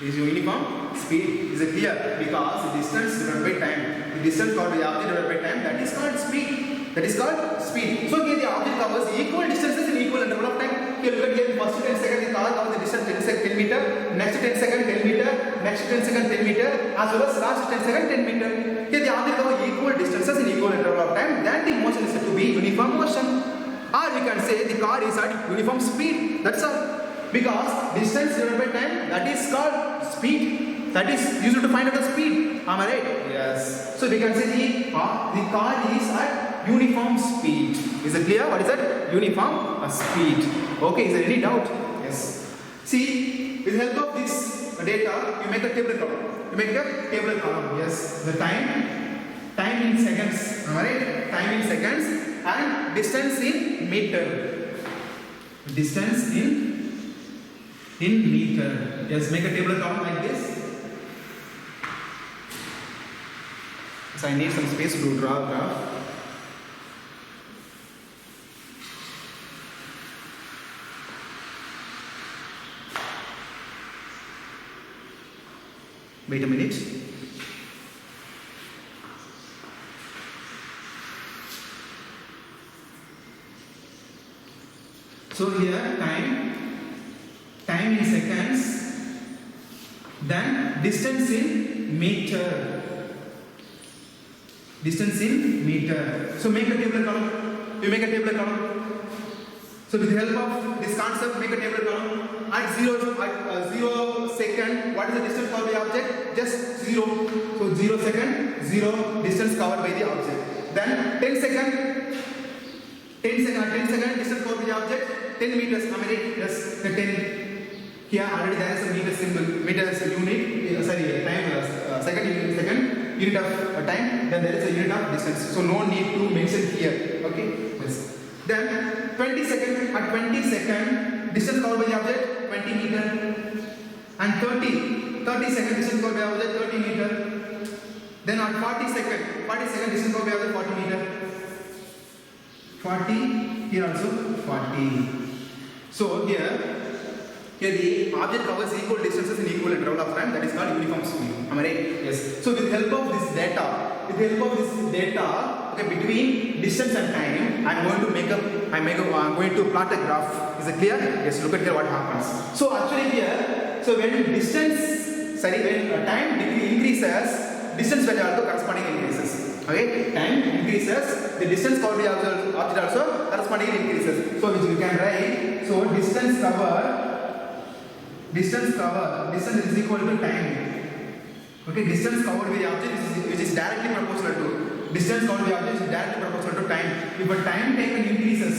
S1: is uniform speed. Is it clear? Because the distance divided by time. The distance covered by the object divided by time, that is called speed. That is called speed. So here the object covers equal distances in equal interval of time. Here look at here, first 10 seconds the car covers the distance 10 meter, next 10 seconds 10 meter, next 10 seconds 10 meter, as well as last 10 seconds 10 meter. Here the object covers equal distances in equal interval of time. Then the motion is said to be uniform motion. Or we can say the car is at uniform speed. That's all. Because distance divided by time, that is called speed. That is used to find out the speed. Am I right? Yes. So we can say the car is at uniform speed. Is it clear? What is that? Uniform speed. Okay, is there any doubt? Yes. See, with the help of this data, you make a table column. You make a table column. Yes. The time in seconds. Am I right? Time in seconds and distance in meter. Distance in meter. Yes, make a table column like this. So I need some space to draw a graph. Wait a minute. So here time in seconds, then distance in meter. Distance in meter. So make a table column. You make a table column. So with the help of this concept, make a table column. At 0 second, what is the distance covered by the object? Just 0. So 0 second, 0 distance covered by the object. Then 10 second, distance covered by the object. 10 meters. Am I right? Yes. The 10. Here already there is a meter symbol. Meter is a unit. Time. Second unit of time. Then there is a unit of distance. So no need to mention here. Okay. Yes. Then 20 second. At 20 second, distance covered by the object 20 meter. And 30 second distance covered by the object 30 meter. Then at 40 second distance covered by the object 40 meter. 40. Here also 40. So here the object covers equal distances in equal interval of time. That is called uniform speed. Am I right? Yes. So with the help of this data, okay, between distance and time, I'm going to plot a graph. Is it clear? Yes. Look at here what happens. So actually here, when time increases, distance value also correspondingly increases. Okay. Time increases, the distance covered by the object also correspondingly increases. So which we can write. So distance is equal to time. Okay, distance covered by the object which is directly proportional to distance covered by the object is directly proportional to time. If a time taken increases,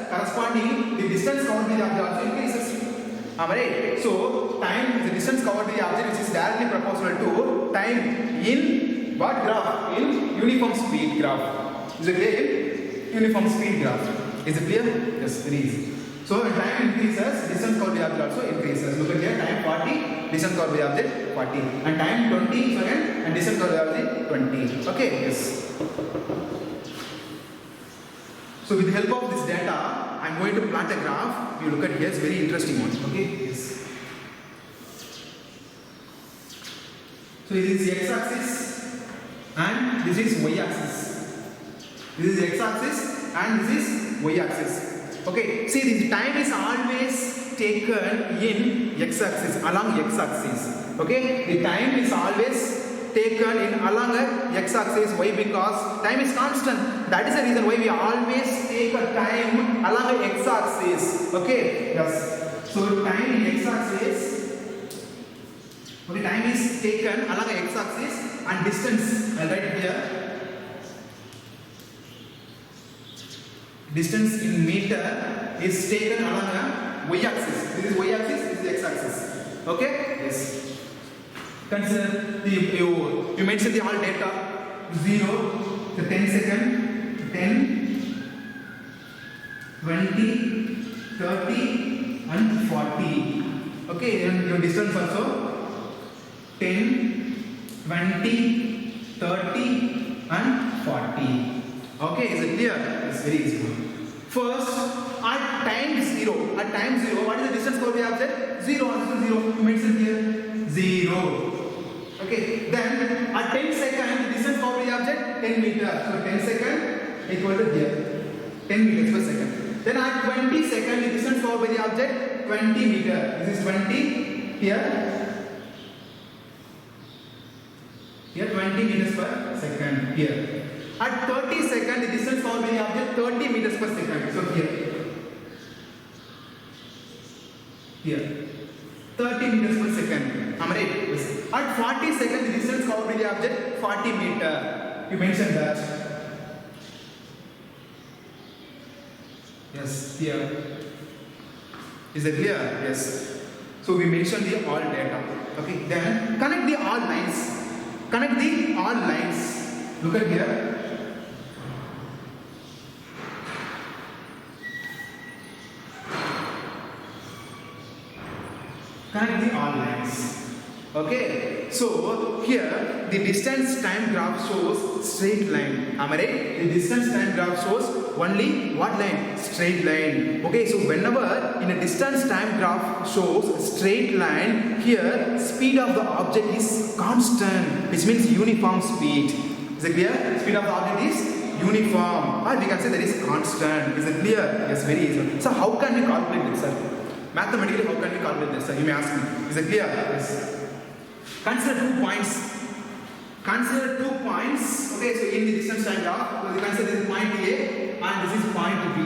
S1: corresponding the distance covered by the object also increases. Am I right? So time is the distance covered by the object which is directly proportional to time in what graph? In uniform speed graph. Is it clear? Uniform speed graph. Is it clear? Yes, very easy. So when time increases, distance covered by the object also increases. Look at here, time 40, distance covered by the object 40. And time 20 second and distance covered by the object 20. Okay, yes. So with the help of this data, I am going to plot a graph. You look at here, it's very interesting one. Okay, yes. So this is x-axis and this is y-axis. This is x-axis and this is y-axis. Okay, see the time is always taken in x-axis, along x-axis. Okay, the time is always taken in along x-axis. Why? Because time is constant. That is the reason why we always take a time along x-axis. Okay, yes. So time in x-axis. Okay, time is taken along x-axis and distance. I'll write here. Distance in meter is taken along a y-axis. This is y-axis, this is x-axis. Okay? Yes. Consider you mention the all data 0 to 10 second, 10, 20, 30 and 40. Okay, and your distance also 10, 20, 30 and 40. Okay, is it clear? It's very easy. First, at time 0, what is the distance covered by the object? 0, and this is 0, you mentioned here, 0. Okay, then at 10 seconds, the distance covered by the object, 10 meters. So 10 seconds equal to here, 10 meters per second. Then at 20 seconds, the distance covered by the object, 20 meters. This is 20, here 20 meters per second, here. At 30 seconds, the distance covered by the object 30 meters per second. So here 30 meters per second. Am I right? Yes. At 40 seconds, the distance covered by the object 40 meter. You mentioned that. Yes, here. Is it clear? Yes. So we mentioned the all data. Okay. Then connect the all lines. Connect the all lines. Look at here. Connect the all lines. Okay, so here the distance time graph shows straight line. Am I right? The distance time graph shows only what line? Straight line. Okay, so whenever in a distance time graph shows straight line, here speed of the object is constant, which means uniform speed. Is it clear? Speed of the object is uniform, or we can say that is constant. Is it clear? Yes, very easy. So how can we calculate this, sir? Mathematically, how can we calculate this, sir? You may ask me. Is it clear? Yes. Consider 2 points. Consider 2 points. Okay, so in the distance time graph, so you consider this is point A and this is point B.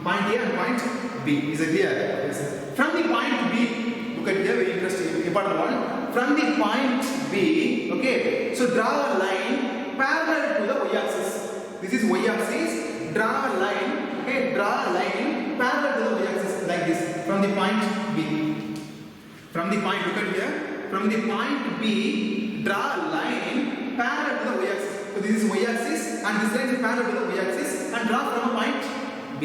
S1: Point A and point B. Is it clear? Yes. From the point B, look at here, very interesting, important one. From the point B, okay, so draw a line parallel to the y-axis. This is y-axis. Draw a line. Okay, draw a line parallel to the y-axis like this. From the point B. From the point, look at here. From the point B, draw a line parallel to the y-axis. So this is y-axis and this line is parallel to the y-axis and draw from a point B.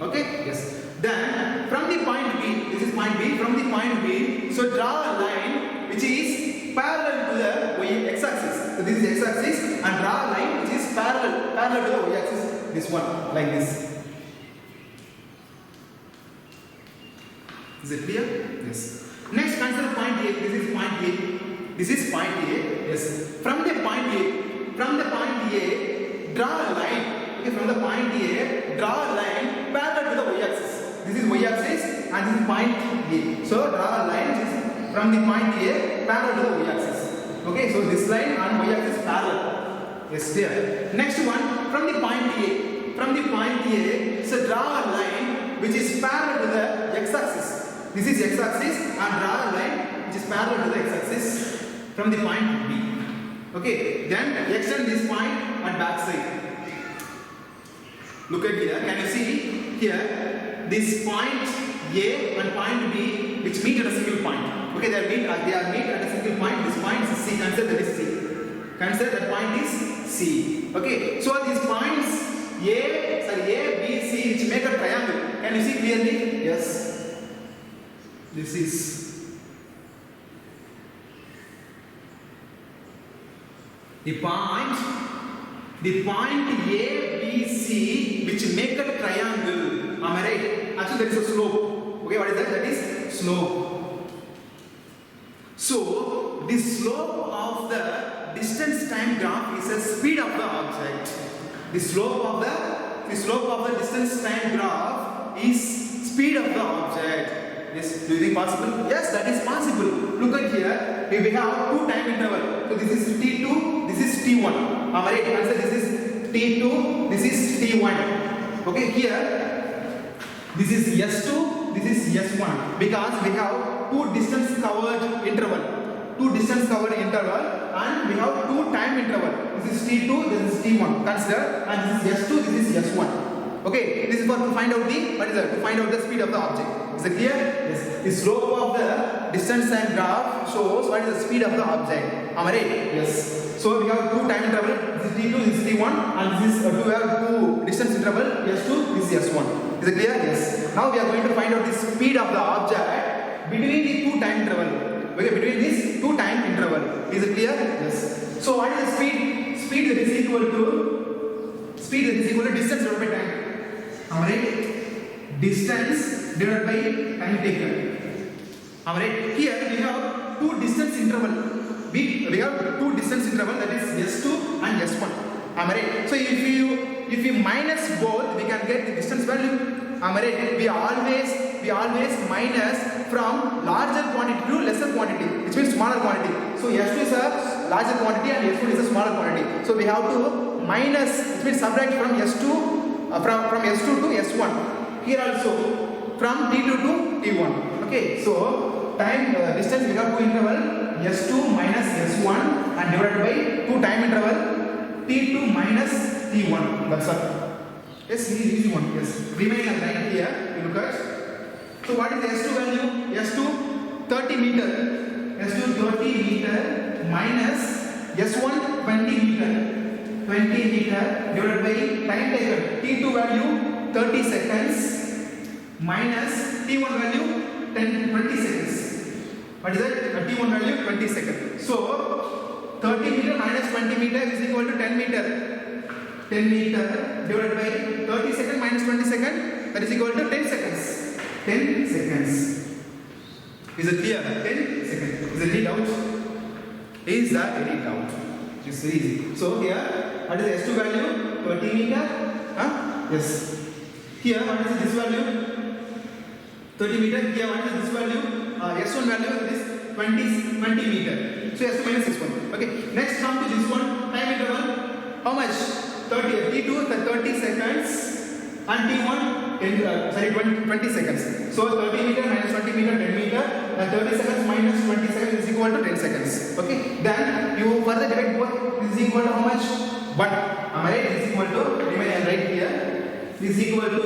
S1: Okay? Yes. Then from the point B, this is point B. From the point B, so draw a line which is parallel to the x-axis. So this is x-axis and draw a line which is parallel to the y-axis. This one, like this. Is it clear? Yes. Next, consider point A. This is point A. This is point A. Yes. From the point A, draw a line. Okay, from the point A, draw a line parallel to the y-axis. This is y-axis and this is point A. So draw a line which is from the point A parallel to the y-axis. Okay, so this line and y-axis parallel. Yes, clear. Next one, from the point A. From the point A, so draw a line which is parallel to the x-axis. This is x-axis and draw a line which is parallel to the x-axis from the point B. Okay, then extend this point at back side. Look at here, can you see here this point A and point B which meet at a single point. Okay, they are meet at a single point. This point is C. Consider that is C. Consider that point is C. Okay, so these points A, B, C which make a triangle. Can you see clearly? Yes. This is the point A, B, C which make a triangle. Am I right? Actually, there is a slope. Okay, what is that? That is slope. So, the slope of the distance time graph is the speed of the object. The slope of the distance time graph is speed of the object. Yes, do you think possible? Yes, that is possible. Look at here. We have 2 time interval. So this is T2, this is T1. Am I right? Answer, this is T2, this is T1. Okay, here this is S2, this is S1 because we have 2 distance covered interval. 2 distance covered interval and we have 2 time interval. This is T2, this is T1. Consider, and this is S2, this is S1. Okay, this is for to find out the speed of the object. Is it clear? Yes. The slope of the distance time graph shows what is the speed of the object. Am I right? Yes. So we have 2 time interval. This is T2, this is T1, and this is we have 2 distance interval. S2, this is S1. Is it clear? Yes. Now we are going to find out the speed of the object between the 2 time interval. Okay, between these 2 time interval. Is it clear? Yes. So what is the speed? Speed that is equal to distance divided by time. Am I right? distance divided by time taken. Alright, here we have two distance interval. We have two distance interval, that is S2 and S1. Alright, so if you minus both, we can get the distance value. Alright, we always minus from larger quantity to lesser quantity, which means smaller quantity. So S2 is a larger quantity and S1 is a smaller quantity. So we have to minus, which means subtract from S2 from S2 to S1. Here also from T2 to T1. Okay, so time distance we have two interval S2 minus S1 and divided by two time interval T2 minus T1. That's all. Yes, easy one. Yes. Remaining as right here. You look at. So what is the S2 value? S2 30 meter. S2 30 meter minus S1 20 meter. 20 meter divided by time taken. T2 value 30 seconds minus T1 value 20 seconds. What is that? T1 value 20 seconds. So 30 meter minus 20 meter is equal to 10 meter. 10 meter divided by 30 seconds minus 20 seconds, that is equal to 10 seconds. 10 seconds. Is it clear? 10 seconds. Is there any doubt? Is there any doubt? It's easy. So here, what is the S2 value? 30 meter. Yes. Here, what is this value? 30 meter. Here, what is this value? S1 value is 20 meter. So S2 minus S1. Okay. Next, come to this one. Time interval. How much? 30. T2 30 seconds and T1 20 seconds. So 30 meter minus 20 meter 10 meter and 30 seconds minus 20 seconds is equal to 10 seconds. Okay. Then you further divide both. This is equal to how much? 1. Am I right? This is equal to, remain right here. This is equal to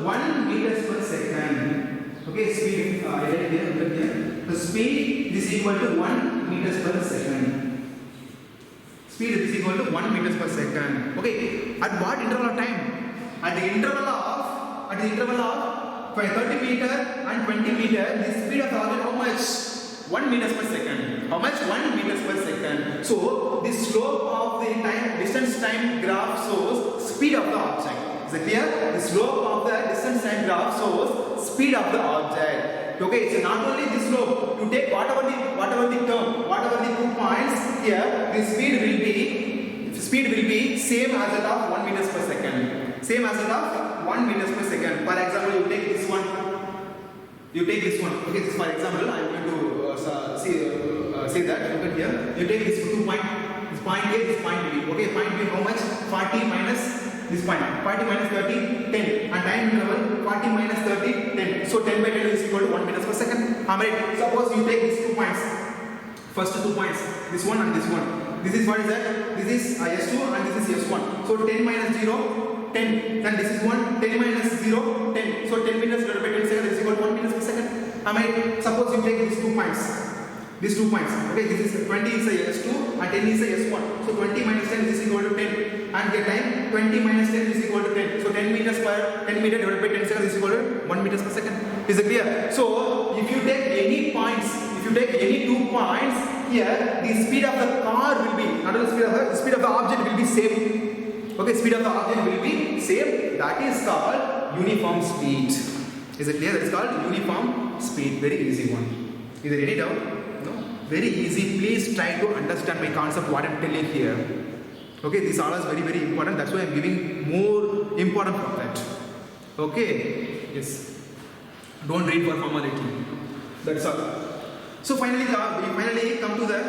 S1: 1 meters per second. Okay. Speed right here. The speed is equal to 1 meters per second. Speed is equal to 1 meters per second. Okay. At what interval of time? At the interval of 30 meter and 20 meter, the speed of the object how much? 1 meters per second. How much? 1 meters per second. So the slope of the distance time graph shows speed of the object. Is it clear? The slope of the distance time graph shows speed of the object. Okay, so not only the slope, you take whatever the term, whatever the 2 points here, the speed will be same as that of 1 meters per second. Same as that of 1 meters per second. For example, you take this one. Okay, this for example, I am going to say that. Look at here. You take this 2 point. This point A, this point B. Okay, point B how much? 40 minus this point. 40 minus 30, 10. And time interval 40 minus 30, 10. So 10 by 10 is equal to 1 meters per second. Alright. Suppose you take these 2 points. First 2 points. This one and this one. This is what is that? This is S2 and this is S1. So 10 minus 0, 10. Then this is 1. 10 minus 0, 10. So 10 meters divided by 10 seconds is equal to 1 meters per second. Alright. Suppose you take these 2 points. These 2 points. Okay, this is 20 is a S2 and 10 is a S1. So 20 minus 10 is equal to 10. And the time 20 minus 10 is equal to 10. So 10 meters per 10 meter divided by 10 seconds is equal to 1 meters per second. Is it clear? So if you take any points, if you take any 2 points here, the speed of the car will be, not the speed of the object will be same. Okay, speed of the object will be same. That is called uniform speed. Is it clear? That is called uniform speed. Very easy one. Is there any doubt? Very easy. Please try to understand my concept, what I am telling here. Okay, this all is very, very important. That's why I am giving more important for that. Okay, yes. Don't read for formality. That's all. So finally, we come to the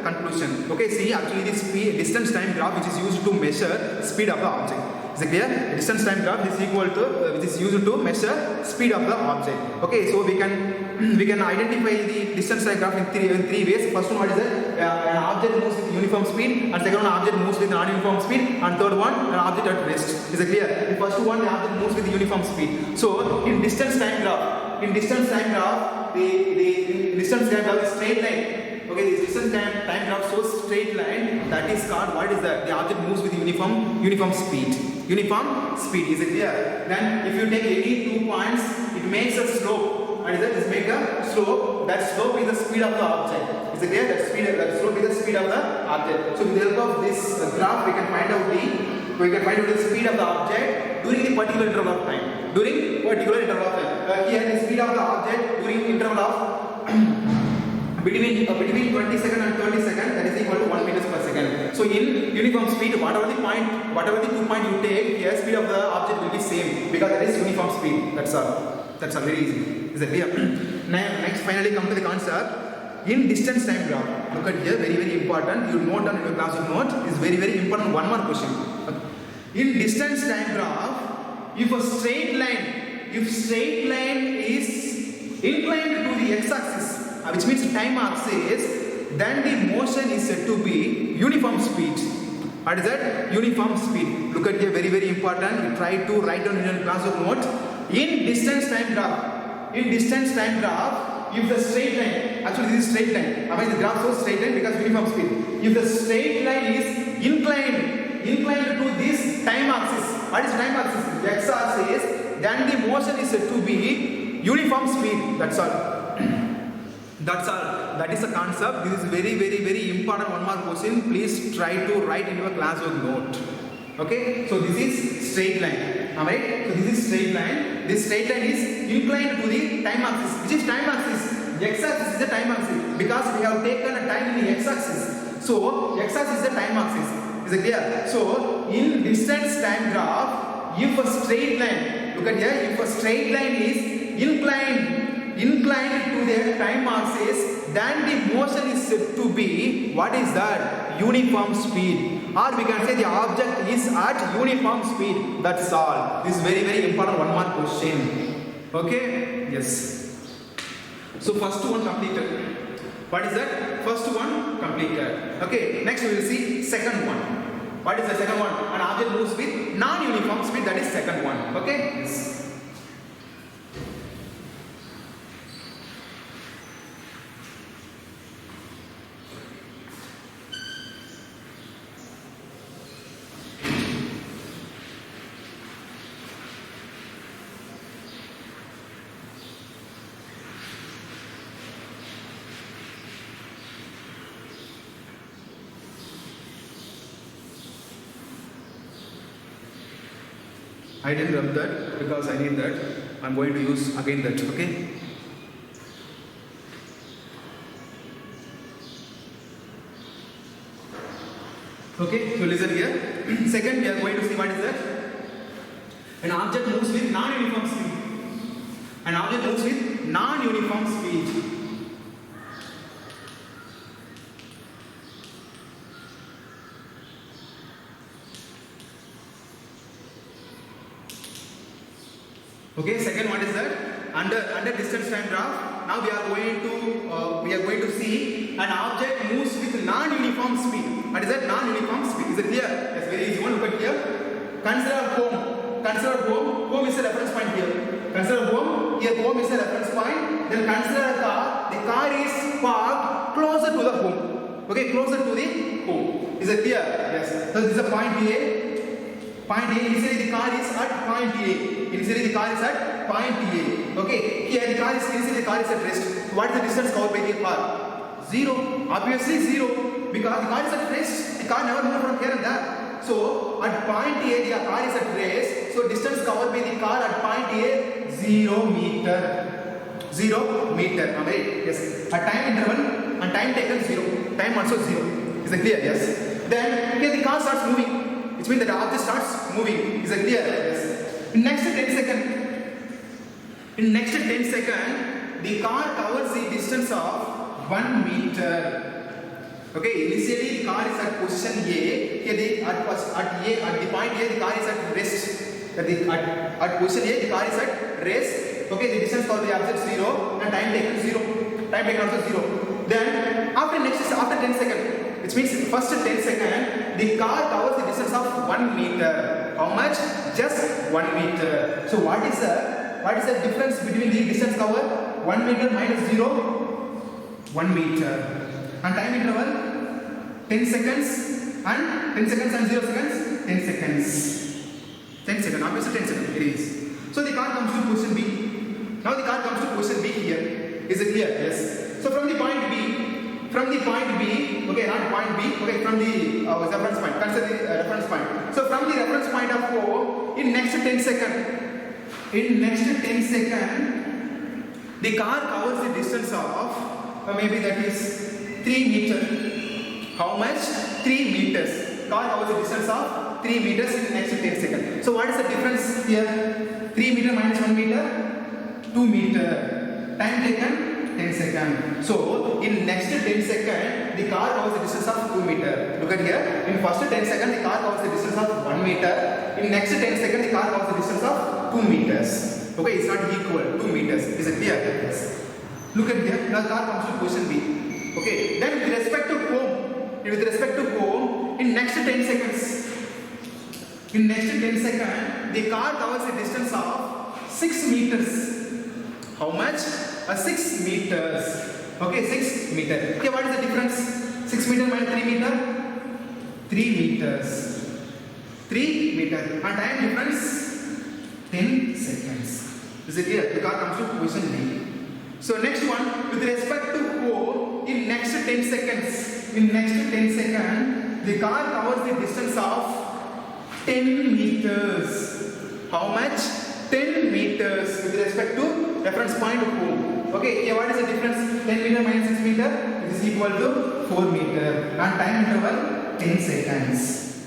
S1: conclusion. Okay, see, actually this distance time graph which is used to measure speed of the object. Is it clear? The distance time graph is equal to which is used to measure speed of the object. Okay, so we can identify the distance time graph in three ways. First one, what is that? An object moves with uniform speed, and second one, object moves with non-uniform speed, and third one, an object at rest. Is it clear? The first one, the object moves with uniform speed. So in distance time graph, the distance time graph is straight line. Okay, this distance time graph shows straight line. That is called, what is that? The object moves with uniform speed. Uniform speed, is it clear? Then if you take any 2 points, it makes a slope. What is that? It makes a slope. That slope is the speed of the object. Is it clear? That slope is the speed of the object. So with the help of this graph, we can find out the we can find out the speed of the object during the particular interval of time. During particular interval of time. Here the speed of the object during interval of between 20 seconds and 30 seconds, that is equal to 1 meters per second. So in uniform speed, whatever the 2 point you take, here speed of the object will be same because that is uniform speed. That's all. That's all, very easy. Is that clear? Now next, finally come to the concept in distance time graph. Look at here, very very important. You note down in your classroom note is very very important. One more question. In distance time graph, if a straight line is inclined to the x-axis, which means time axis, then the motion is said to be uniform speed. What is that? Uniform speed. Look at here, very very important. You try to write down in your classroom note. In distance time graph, if the straight line, actually this is straight line. Why is the graph so straight line? Because uniform speed. If the straight line is inclined to this time axis, what is time axis? The x-axis, then the motion is said to be uniform speed. That's all. That's all. That is the concept. This is very very very important. One more question. Please try to write in your classroom note. Okay. So this is straight line. Alright. So this is straight line. This straight line is inclined to the time axis. Which is time axis? The x-axis is the time axis because we have taken a time in the x-axis. So x-axis is the time axis. Is it clear? So in distance time graph, if a straight line, look at here, if a straight line is inclined to the time axis, then the motion is said to be, what is that? Uniform speed. Or we can say the object is at uniform speed. That's all. This is very very important. One more question. Okay? Yes. So first one completed. What is that? First one completed. Okay. Next we will see second one. What is the second one? An object moves with non-uniform speed. That is second one. Okay? Yes. I didn't rub that because I need that. I'm going to use again that. Okay. Okay. So listen here. Second, we are going to see what is that. An object moves with non-uniform speed. An object moves with non-uniform speed. Okay, second what is that? Under distance time graph, now we are going to see an object moves with non-uniform speed. What is that? Non-uniform speed. Is it clear? Yes, very easy one. Look at here. Consider home. Consider home. Home is a reference point here. Consider home. Here home is a reference point. Then consider a car. The car is parked closer to the home. Okay, closer to the home. Is it clear? Yes. So this is a point A. Point A, initially the car is at point A. Initially the car is at point A. Okay, here the car is at rest. What is the distance covered by the car? 0. Obviously 0. Because the car is at rest. The car never moved from here and there. So at point A the car is at rest. So distance covered by the car at point A 0 meter. 0 meter. Alright. Yes. At time interval and time taken 0. Time also 0. Is it clear? Yes. Then here the car starts moving. Which means that the object starts moving. Is it clear? Yes. In next 10 seconds, the car covers the distance of 1 meter. Okay, initially the car is at position A. Here at the point A, the car is at rest. At position A, the car is at rest. Okay, the distance covered by object 0 and time taken 0. Time taken also 0. Then after 10 seconds. Which means first 10 seconds, the car covers the distance of 1 meter. How much? Just 1 meter. So what is the difference between the distance covered? 1 meter minus 0? 1 meter. And time interval? 10 seconds and 0 seconds? 10 seconds. 10 seconds, obviously 10 seconds. It is. So the car comes to position B. Now the car comes to position B here. Is it clear? Yes. So from the point B, okay, not point B, okay, from the reference point, consider the reference point. So from the in next 10 seconds, the car covers the distance of maybe that is 3 meters. How much? 3 meters. Car covers the distance of 3 meters in next 10 seconds. So what is the difference here? 3 meter minus 1 meter, 2 meter. Time taken 10 seconds. So in next 10 seconds, the car covers the distance of 2 meter. Look at here. In first 10 seconds, the car covers the distance of 1 meter. In next 10 seconds, the car covers the distance of 2 meters. Okay, it's not equal. 2 meters. Is it clear? Yes. Look at here. Now the car comes to position B. Okay. Then with respect to home, in next 10 seconds, the car covers the distance of 6 meters. How much? 6 meters. Okay, 6 meters. Okay, what is the difference? 6 meter minus 3 meter? 3 meters. 3 meters. And time difference? 10 seconds. Is it clear? The car comes to position B. So next one, with respect to home, in next 10 seconds, the car covers the distance of 10 meters. How much? 10 meters with respect to reference point of home. Okay, here what is the difference? 10 meter minus 6 meter, it is equal to 4 meter. And time interval 10 seconds.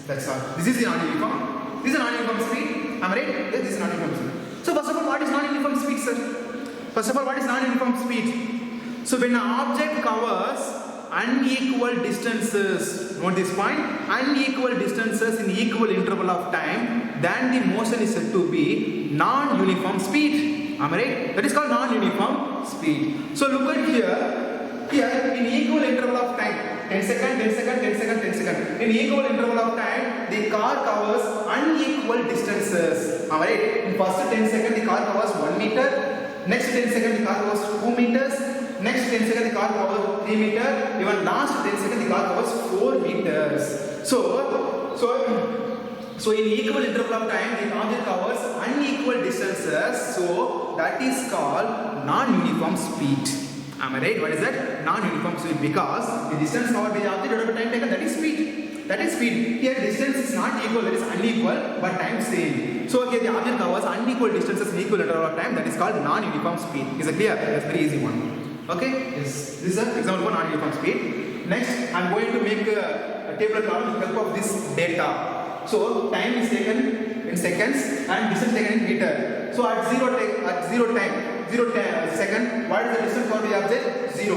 S1: That's all. This is the non-uniform. This is a non-uniform speed. Am I right? Yes, this is non-uniform speed. So first of all, what is non-uniform speed, sir? First of all, what is non-uniform speed? So when an object covers unequal distances, note this point, unequal distances in equal interval of time, then the motion is said to be non-uniform speed. Am I right? That is called non-uniform speed. So look at here in equal interval of time, 10 seconds, 10 seconds, 10 seconds, 10 seconds. In equal interval of time, the car covers unequal distances. Am I right? In first 10 seconds, the car covers 1 meter. Next 10 seconds, the car covers 2 meters. Next 10 seconds, the car covers 3 meters. Even last 10 seconds, the car covers 4 meters. So in equal interval of time, the object covers unequal distances. So that is called non-uniform speed. Am I right? What is that? Non-uniform speed, because the distance covered by the object over time taken, that is speed. That is speed. Here distance is not equal, that is unequal, but time same. So here the object covers unequal distances in equal interval of time, that is called non-uniform speed. Is it clear? That's a very easy one. Okay? Yes. This is an example for non-uniform speed. Next, I am going to make a table problem with the help of this data. So time is taken in seconds and distance taken in meter. So at zero second, what is the distance covered by the object? 0.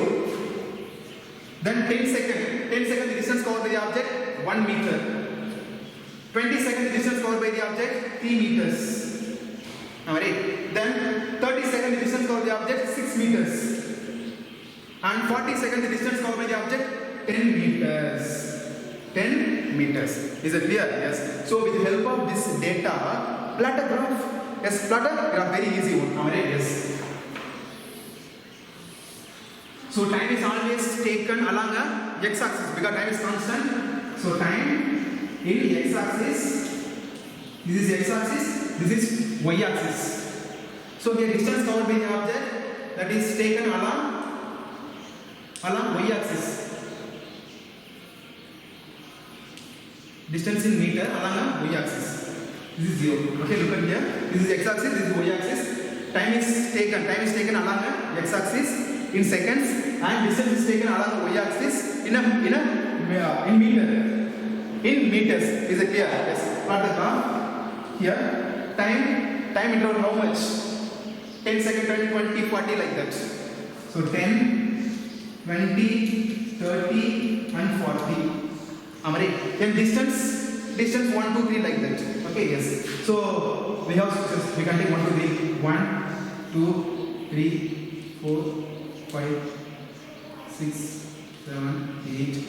S1: Then 10 seconds, the distance covered by the object 1 meter. 20 seconds, the distance covered by the object 3 meters. Alright. Then 30 seconds, the distance covered by the object 6 meters. And 40 seconds, the distance covered by the object 10 meters. 10 meters. Is it clear? Yes. So with the help of this data, plot a graph. Yes, plot a graph, very easy one. Alright, yes. So time is always taken along a x-axis because time is constant. So time in x-axis, this is x-axis, this is y-axis. So here distance covered by the object, that is taken along y-axis. Distance in meter along a y-axis. This is 0. Okay, look at here. This is x-axis, this is y-axis. Time is taken along a x-axis in seconds, and distance is taken along the y-axis in meter. In meters. Is it clear? Yes. Plot the graph. Here, time interval how much? 10 seconds, 20, 40 like that. So 10, 20, 30 and 40. Amari. Then distance 1, 2, 3 like that. Okay, yes. So we can take 1, 2, 3. 1, 2, 3, 4, 5, 6, 7, 8.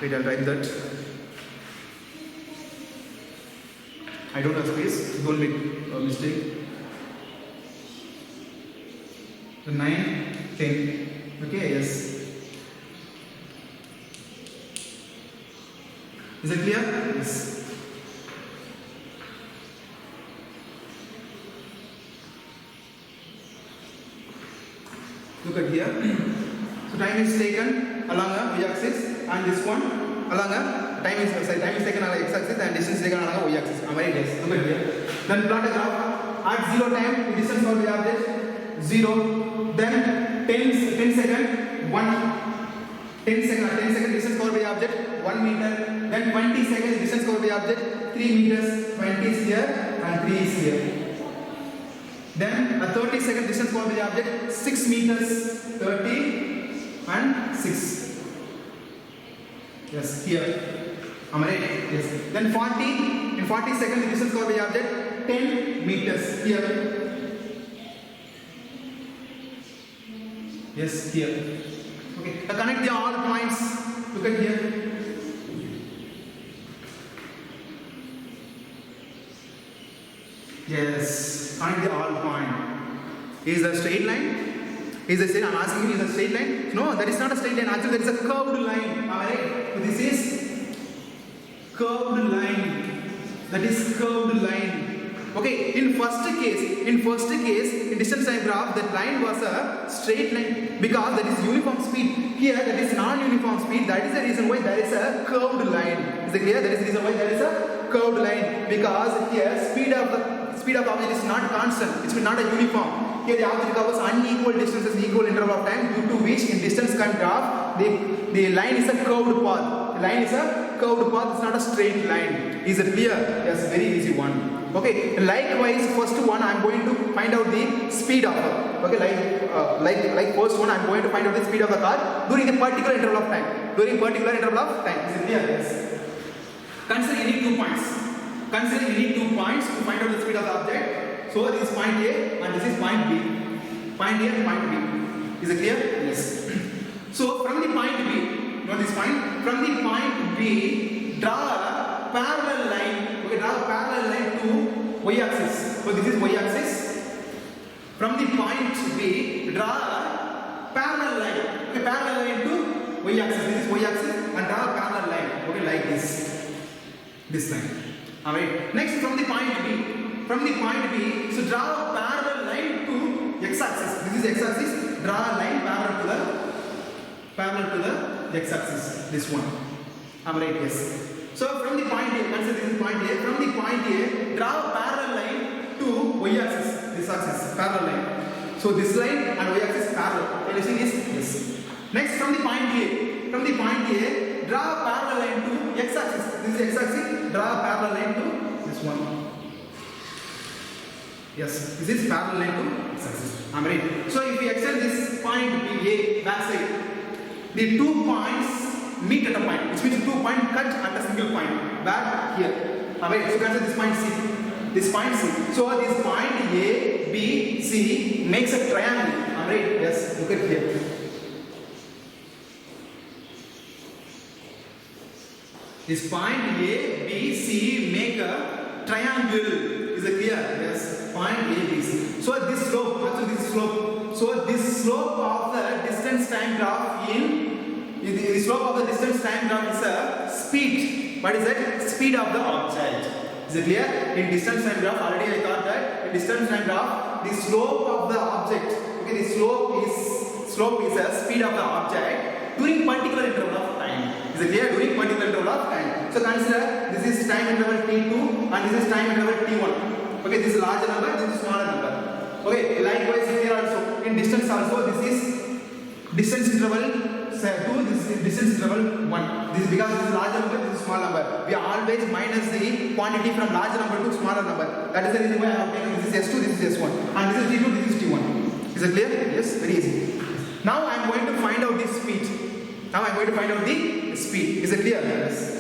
S1: Wait, I'll write that. I don't have space, don't make a mistake. So 9, 10. Okay, yes. Is it clear? Yes. Look at here. So time is taken along a y-axis and this one along a time is taken on x-axis and distance taken on y-axis. Am I right? Yes. Look at here. Then plot a graph. At 0 time, the distance for the object 0. Then 10 second 1. 10 second distance for the object 1 meter. Then 20 seconds distance for the object 3 meters. 20 is here and 3 is here. Then a 30 second distance for the object 6 meters. 30 and 6. Yes, here. Am I right? Yes. Then 40 in 40 seconds distance for the object 10 meters. Here. Yes, here. Okay. Now connect the all points. Look at here. Yes. Connect the all point. Is a straight line? Is a straight? I'm asking you, is a straight line? No, that is not a straight line. Actually, there is a curved line. Am I right? So this is curved line. That is curved line. Okay. In first case, in distance time graph, that line was a straight line because that is uniform speed. Here, that is non-uniform speed. That is the reason why there is a curved line. Is it clear? That is the reason why there is a curved line because here speed of the object is not constant. It's not a uniform. Here the object covers unequal distances, equal interval of time, due to which in distance time graph the line is a curved path. The line is a curved path. It's not a straight line. Is it clear? Yes, very easy one. Okay. Likewise, first one I am going to find out the speed of it. Okay. Like first one I am going to find out the speed of the car during the particular interval of time. During particular interval of time. Is it clear? Yes. Consider any 2 points. Consider any 2 points to find out the speed of the object. So this is point A and this is point B. Point A and point B. Is it clear? Yes. So from the point B, note this point. From the point B, draw a parallel line. Okay, draw a parallel line to y-axis. So this is y-axis. From the point B, draw a parallel line. Okay, parallel line to y-axis. This is y-axis and draw a parallel line. Okay, like this. This line. Alright. Next, from the point B. From the point B, so draw a parallel line to x-axis. This is x-axis. Draw a line parallel to the x-axis. This one. Alright. Yes. So from the point A, consider this is point A. From the point A, draw a parallel line to y-axis. This axis, parallel line. So this line and y-axis parallel. Can you see this? Yes. Next, from the point A. From the point A, draw a parallel line to x-axis. This is x-axis. Draw a parallel line to this one. Yes, this is parallel line to x-axis. Am I right? So if we extend this point B A back side, the 2 points meet at a point, which means 2 points cut at a single point. Back here. Am I right? So consider this point C. This point C. So this point A, B, C makes a triangle. Am I right? Yes. Look at here. This point A, B, C make a triangle. Is it clear? Yes. Point A, B, C. So this slope, actually this slope. So this slope of the distance time graph the slope of the distance time graph is a speed. What is that? Speed of the object. Is it clear? In distance time graph, already I thought that in distance time graph, the slope of the object. Okay, the slope is a speed of the object during particular interval of time. Is it clear? During particular interval of time. So consider this is time interval T2 and this is time interval T1. Okay, this is larger number, this is smaller number. Okay, likewise here also in distance also this is distance interval 2, this is distance interval 1. This is because this is larger number, this is small number. We always minus the quantity from larger number to smaller number. That is the reason why I have taken this is S2, this is S1, and this is T2, this is T1. Is it clear? Yes, very easy. Now I am going to find out the speed. Now I am going to find out the speed. Is it clear? Yes.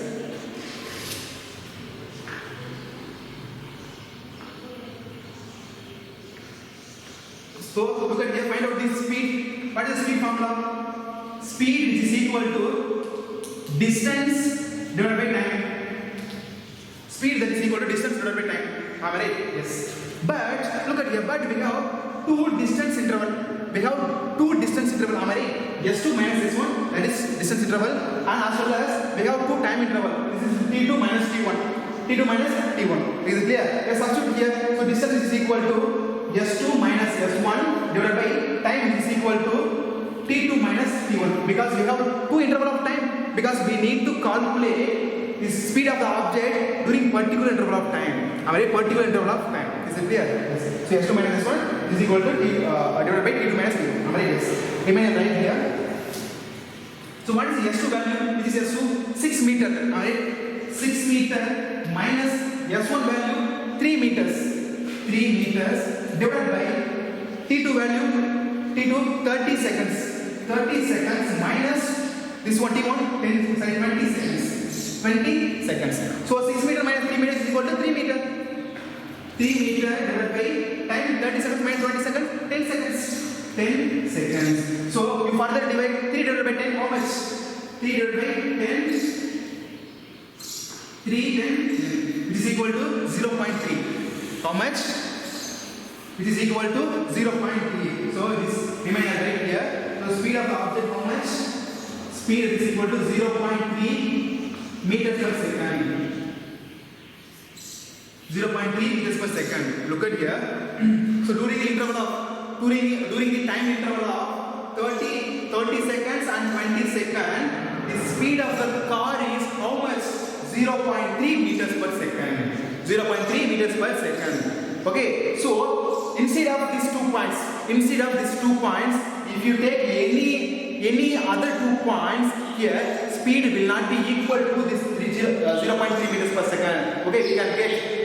S1: So look at here, find out the speed. What is the speed formula? Speed is equal to distance divided by time. Speed that is equal to distance divided by time. Am I right? Yes. But look at here, but we have 2 distance interval. We have 2 distance interval. Am I right? S2 minus S1, that is distance interval, and as well as we have 2 time interval. This is T2 minus T1. T2 minus T1. Is it clear? Let's substitute here. So distance is equal to S2 minus S1 divided by time is equal to T2 minus T1, because we have 2 interval of time, because we need to calculate the speed of the object during particular interval of time. A very particular interval of time. Is it clear? Yes. So S2 minus S1 is equal to T divided by T2 minus T2. Am I right? Yes. Remain right here. So what is the S2 value? Which is S2 6 meter. Am I right? 6 meter minus S1 value 3 meters. 3 meters divided by T2 value. T2 30 seconds. 30 seconds minus this one T1 20 seconds. 20 seconds. So 6 meter minus 3 meters is equal to 3 meter. 3 meter divided by time 30 seconds minus 20 seconds 10 seconds. 10 seconds. So you further divide 3 divided by 10 how much? 3 divided by 10. 3 10 which is equal to 0.3. How much? Which is equal to 0.3. So this remains right here. So speed of the object how much? Speed is equal to 0.3 meters per second. 0.3 meters per second. Look at here. So during the interval of during the time interval of 30 seconds and 20 seconds, the speed of the car is how much? 0.3 meters per second. 0.3 meters per second. Okay. So instead of these 2 points, if you take any other 2 points here, speed will not be equal to this 0.3 meters per second. Okay,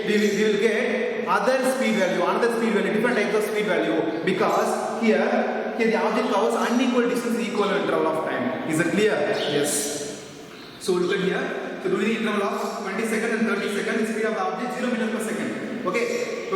S1: we will get other speed value, different types of speed value, because here the object covers unequal distance equal interval of time. Is it clear? Yes. So look at here. So during the interval of 20 seconds and 30 seconds, the speed of the object 0 meters per second. Okay.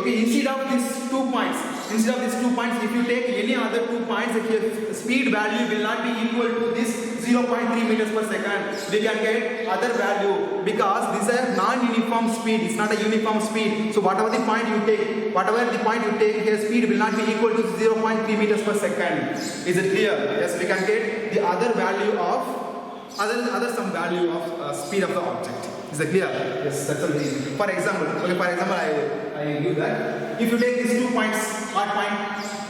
S1: Instead of these 2 points, if you take any other 2 points, the speed value will not be equal to this 0.3 meters per second. We can get other value because this is a non-uniform speed. It's not a uniform speed. So whatever the point you take, here speed will not be equal to 0.3 meters per second. Is it clear? Yes, we can get the other value of some value of speed of the object. Is it clear? Yes, that's the reason. For example, I give that. If you take these 2 points,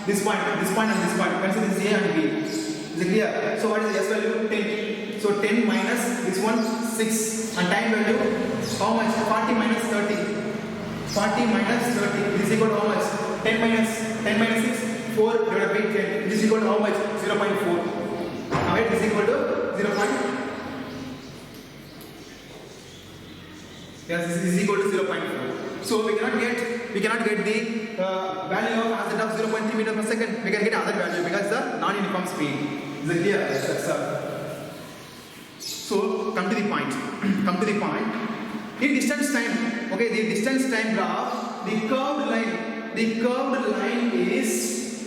S1: this point and this point, consider this A and B. Is it clear? So what is the S value? 10. So 10 minus this one 6, and time value how much? 40 minus 30. 40 minus 30 is equal to how much? 10 minus 6, 4 divided by 10. It is equal to how much? 0.4. Alright, it is equal to 0. Yes, this is equal to 0.4. So we cannot get the value of as of 0.3 meters per second. We can get other value because the non-uniform speed. Is it clear? Yes, that's So come to the point. In distance time, okay, the distance time graph, the curved line is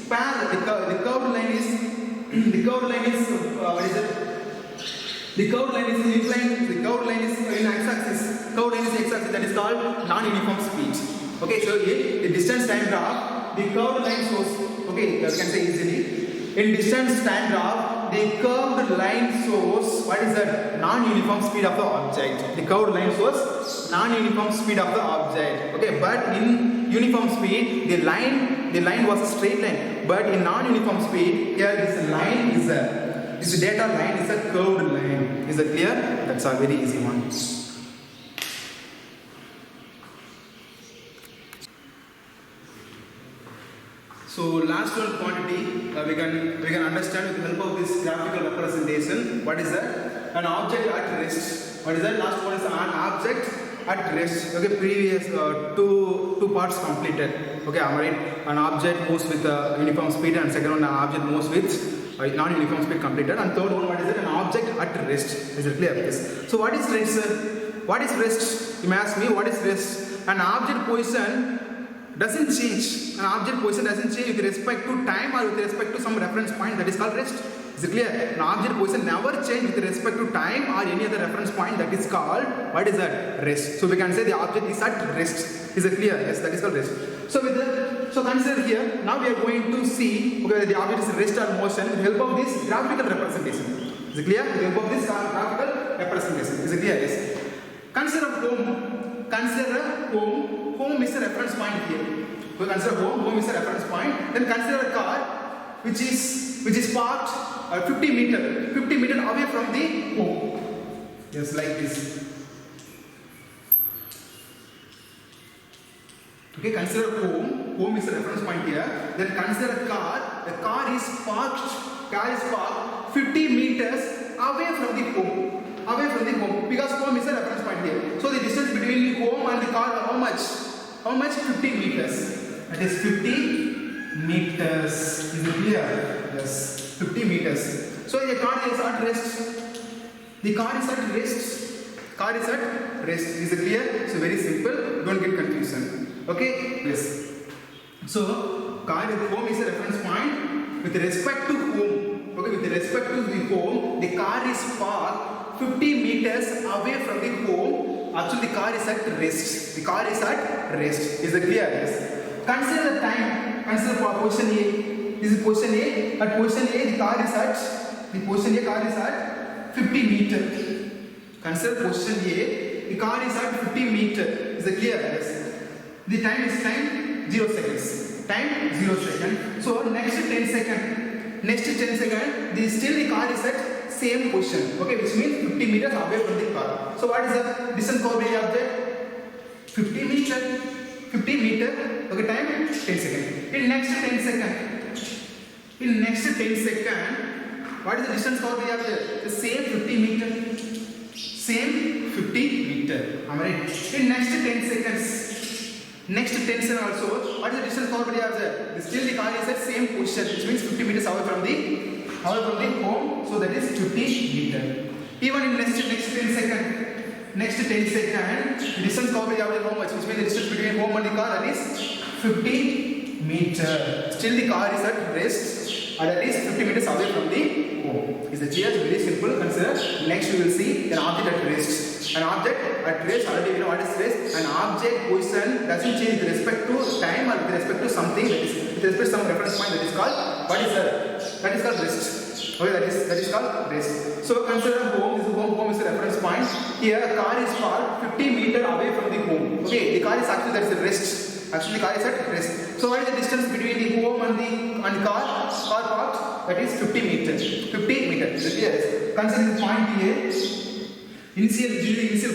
S1: parallel. The curved line is what is it? The curved line is inclined. The curved line is in x-axis. Curved line is x-axis. That is called non-uniform speed. Okay, so the distance time graph, the curved line shows. Okay, you can say easily. In distance time graph, the curved line shows what is that? Non-uniform speed of the object. The curved line shows non-uniform speed of the object. Okay, but in uniform speed, the line was a straight line. But in non-uniform speed, here this line is this data line is a curved line. Is it clear? That's a very easy one. So last one quantity we can understand with the help of this graphical representation. What is that? An object at rest. What is that? Last one is an object at rest. Okay, previous two parts completed. Okay, I'm right. An object moves with uniform speed, and second one, an object moves with non-uniform speed completed, and third one, what is it? An object at rest. Is it clear? Yes. So what is rest? What is rest? You may ask me, what is rest? An object position doesn't change. An object position doesn't change with respect to time or with respect to some reference point. That is called rest. Is it clear? An object position never change with respect to time or any other reference point. That is called, what is that? Rest. So we can say the object is at rest. Is it clear? Yes, that is called rest. So consider here, now we are going to see whether the object is rest or motion with the help of this graphical representation. Is it clear? With the help of this graphical representation. Is it clear? Yes. Consider home. Home is a reference point here. So consider home is a reference point. Then consider a car which is parked 50 meter away from the home. Just like this. Okay, consider home. Home is the reference point here. Then consider a car. The car is parked 50 meters away from the home. Away from the home. Because home is the reference point here. So the distance between the home and the car are how much? How much? 50 meters. That is 50 meters. Is it clear? Yes. 50 meters. So the car is at rest. The car is at rest. Car is at rest. Is it clear? So very simple. Don't get confusion. Okay? Yes. So car at home is a reference point with respect to home. Okay, with respect to the home, the car is parked 50 meters away from the home. Actually, the car is at rest. The car is at rest. Is it clear? Yes. Consider the time. Consider position A. This is position A. At position A, the car is at 50 meters. Consider position A. The car is at 50 meters. Is it clear? Yes. The time is 0 seconds. Time 0 seconds. So next 10 seconds. Next 10 seconds, still the car is at same position. Okay, which means 50 meters away from the car. So what is the distance covered by the object? 50 meters. 50 meters. Okay, time 10 seconds. In next 10 seconds. In next 10 seconds, what is the distance covered by the object? The same 50 meters. Same 50 meters. Am I right? In next 10 seconds. Next 10 seconds also, what is the distance covered by the object? Still the car is at same position, which means 50 meters away from the home. So that is 50 meters. Even in next 10 seconds. Next 10 seconds, the distance covered by the object how much? Which means the distance between home and the car, that is 50 meters. Still the car is at rest, and that is 50 meters away from the home. Is the clear? Very simple. Consider. Next we will see an object at rest. An object at rest, already we know what is rest. An object position doesn't change with respect to time or with respect to something, that is with respect to some reference point, that is called, what is that? That is called rest. Okay, that is called rest. So consider home. This is home is a reference point. Here a car is parked 50 meters away from the home. Okay, the car is actually, that is a rest. Actually the car is at rest. So what is the distance between the home and the car parked? That is 50 meters. 50 meters. Yes. Consider the point here. Initial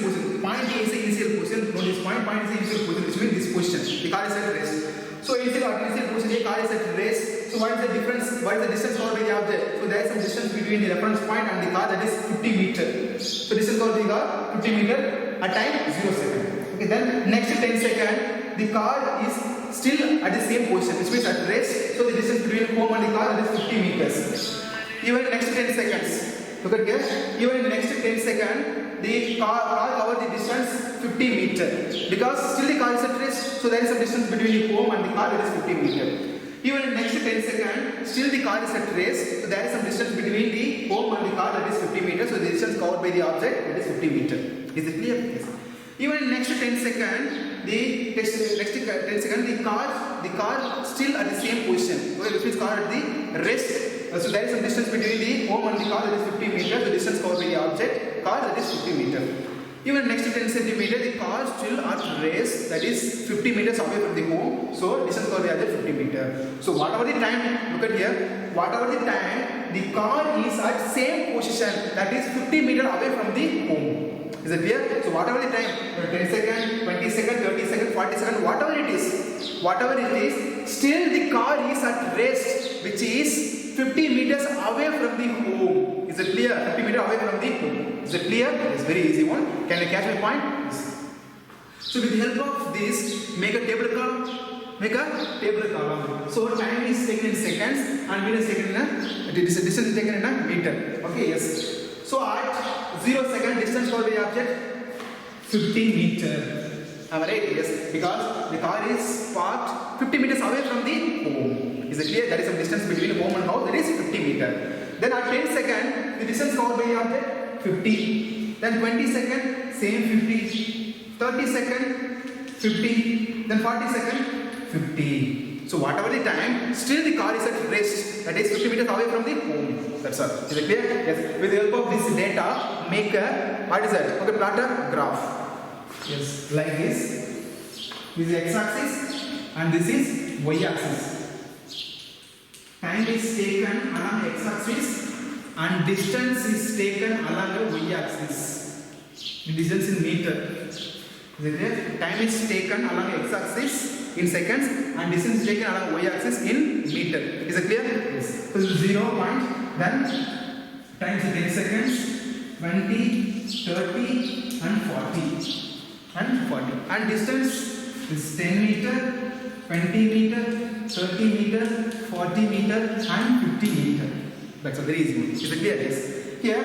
S1: position. Point A is the initial position. Notice point is the initial position, which means this position. The car is at rest. So initial position, the car is at rest. So what is the difference? What is the distance covered by the object? So there is some distance between the reference point and the car, that is 50 meters. So distance covered by the car 50 meters at time 0 seconds. Okay, then next 10 seconds, the car is still at the same position, which means at rest. So the distance between home and the car, that is 50 meters. Even next 10 seconds. Look at here. Even in the next 10 seconds, the car covers the distance 50 meters. Because still the car is at rest, so there is some distance between the home and the car, that is 50 meters. Even in the next 10 seconds, still the car is at rest, so there is some distance between the home and the car, that is 50 meters. So the distance covered by the object, that is 50 meters. Is it clear? Yes. Even in next 10 seconds, the car still at the same position. Okay, which means car at the rest. So there is some distance between the home and the car, that is 50 meters. The distance covered by the object, car, that is 50 meters. Even next 10 centimeters, the car still at rest, that is 50 meters away from the home. So distance covered by the object 50 meters. So whatever the time, look at here. Whatever the time, the car is at same position, that is 50 meters away from the home. Is it clear? So whatever the time, 10 seconds, 20 seconds, 30 seconds, 40 seconds, whatever it is, still the car is at rest, which is 50 meters away from the home. Is it clear? 50 meters away from the home. Is it clear? It's very easy one. Can you catch my point? Yes. So with the help of this, make a table column. So time is taken in seconds and meter is taken in distance is taken in a meter. Okay, yes. So at 0 second, distance covered by the object 50 meters. Am I right? Yes. Because the car is parked 50 meters away from the home. Is it clear? There is some distance between home and house, that is 50 meters. Then at 10 seconds, the distance covered by the object 50. Then 20 seconds, same 50. 30 seconds, 50. Then 40 seconds, 50. So whatever the time, still the car is at rest, that is 50 meters away from the home. That's all. Is it clear? Yes. With the help of this data, make a, what is that? Okay, plot a graph. Yes, like this. This is x-axis and this is y-axis. Time is taken along the x-axis and distance is taken along the y-axis. Distance in meter. Is it clear? Time is taken along x-axis in seconds and distance is taken along y-axis in meter. Is it clear? Yes. So 0 point, then times 10 seconds, 20, 30 and 40. And distance is 10 meter, 20 meter, 30 meter, 40 meter and 50 meter. That's a very easy one. Is it clear? Yes. Here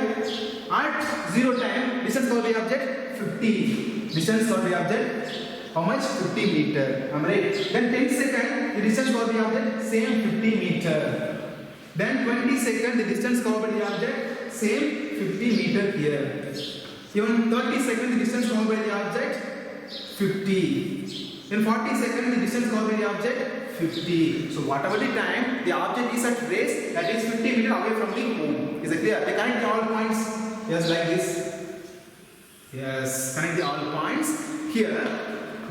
S1: at 0 time, distance covered by object 50. Distance covered by object, how much? 50 meter. Am I right? Then 10 second, the distance covered by object, same 50 meter. Then 20 second, the distance covered by the object, same 50 meter here. Even 30 second, the distance covered by the object, 50. Then 40 second, the distance covered by the object, 50. So whatever the time, the object is at rest, that is 50 meter away from the home. Is it clear? They connect all points. Yes, like this. Yes, connect the all points. Here,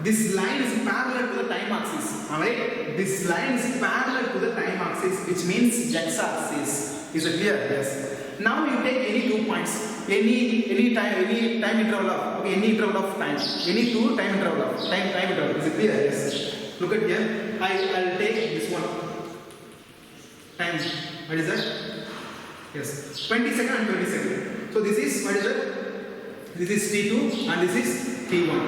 S1: this line is parallel to the time axis. Alright? This line is parallel to the time axis, which means x-axis. Is it clear? Yes. Now you take any 2 points, any time interval of any interval of time, any 2 time interval of time interval. Is it clear? Yes. Look at here. I'll take this one. Time. What is that? Yes. 20 second and 20 second. So this is what is that? This is T2 and this is T1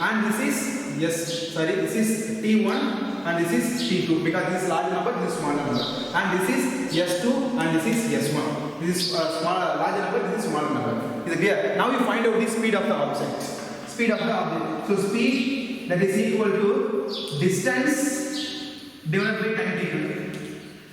S1: and this is this is T1 and this is T2 because this is large number, this is small number, and this is S2 and this is S1. This is large number, this is small number. Is it clear? Now you find out the speed of the object. Speed of the object. So speed that is equal to distance divided by time taken.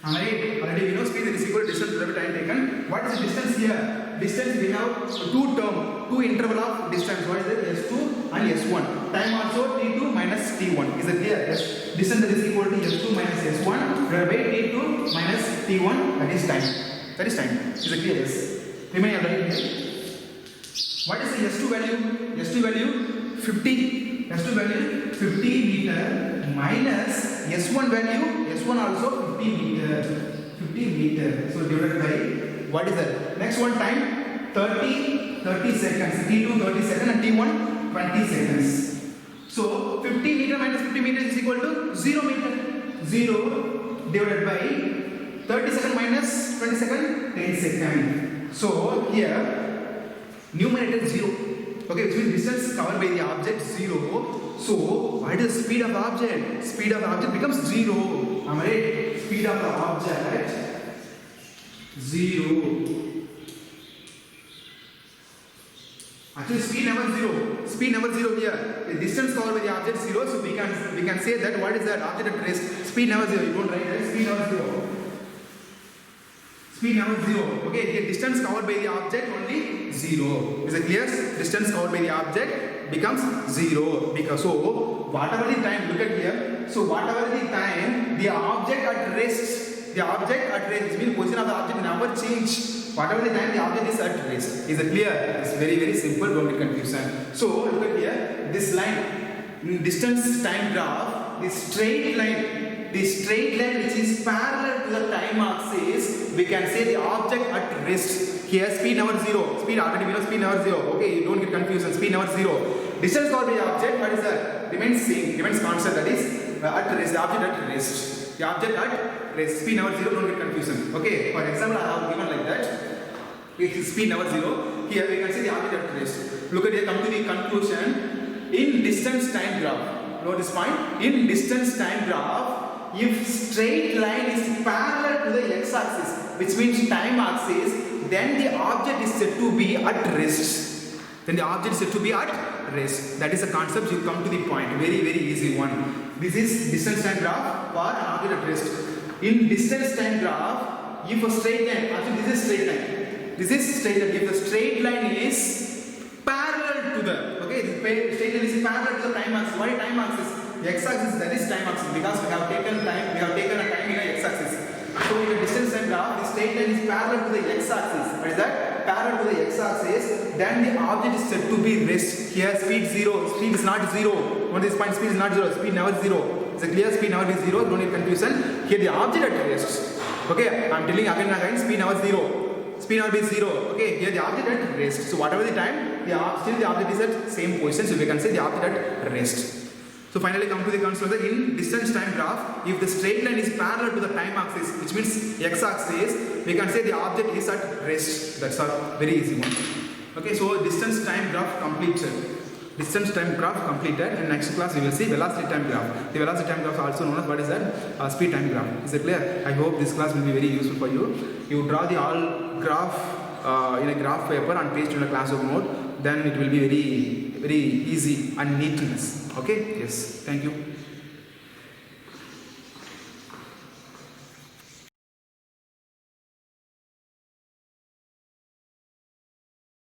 S1: Alright, already we know speed is equal to distance divided by time taken. What is the distance here? Distance we have two interval of distance. What is it? S2 and S1. Time also T2 minus T1. Is it clear? Yes. Distance that is equal to S2 minus S1 divided by T2 minus T1. That is time. That is time. Is it clear? Yes. Remaining right here. What is the S2 value? S2 value 50. S2 value 50 meter minus S1 value. S1 also 50 meter. 50 meter. So divided by what is that? Next one time 30 seconds. T2 30 seconds and T1 20 seconds. So 50 meter minus 50 meter is equal to 0 meter. 0 divided by 30 second minus 20 second 10 second. So here numerator 0. Okay, which means distance covered by the object 0. So what is the speed of the object? Speed of the object becomes 0. Am I right? Speed of the object 0. Actually, speed never 0. Speed never 0 here. The distance covered by the object 0. So we can say that what is that object at rest? Speed never 0. You don't write that. Speed never 0. Speed never 0. Okay, the distance covered by the object only 0. Is it clear? Distance covered by the object becomes 0. Because so whatever the time, look at here. So whatever the time, the object at rest. The object at rest, which means position of the object never change. Whatever the time the object is at rest. Is it clear? It's very, very simple, don't get confusion. So look at here, this line, distance time graph, the straight line which is parallel to the time axis, we can say the object at rest. Here speed never 0. Speed already we know speed never 0. Okay, you don't get confusion. Speed never 0. Distance covered by the object, what is that? Remains same, remains constant, that is at rest, the object at rest. The object at rest, speed never 0, don't get confusion. Okay, for example, I have given like that. Speed never 0. Here we can see the object at rest. Look at here, come to the conclusion. In distance time graph, note this point. In distance time graph, if straight line is parallel to the x-axis, which means time axis, then the object is said to be at rest. Then the object is said to be at rest. That is the concept. You come to the point. Very, very easy one. This is distance time graph for an object at rest. In distance time graph, if a straight line, actually this is straight line. This is straight line. If the straight line is parallel to the, okay, the straight line is parallel to the time axis. Why time axis? The x-axis, that is time axis, because we have taken time, we have taken a time in a x-axis. So in the distance time graph, the straight line is parallel to the x-axis. What is that? Parallel to the x-axis. Then the object is said to be rest. Here speed 0. Speed is not 0. On this point, speed is not 0. Speed never 0. Is it clear? Speed never be 0. Don't need confusion. Here the object at rest. Okay, I am telling again and again. Speed never 0. Speed never be 0. Okay, here the object at rest. So whatever the time, still the object is at same position, so we can say the object at rest. So finally come to the concept that in distance time graph, if the straight line is parallel to the time axis, which means x-axis, we can say the object is at rest. That's a very easy one. Okay, so distance time graph completed. Distance time graph completed, and next class we will see velocity time graph. The velocity time graph also known as what is that? Speed time graph. Is it clear? I hope this class will be very useful for you. You draw the all graph in a graph paper and paste in a classroom note. Then it will be very easy and neatness. Okay? Yes. Thank you.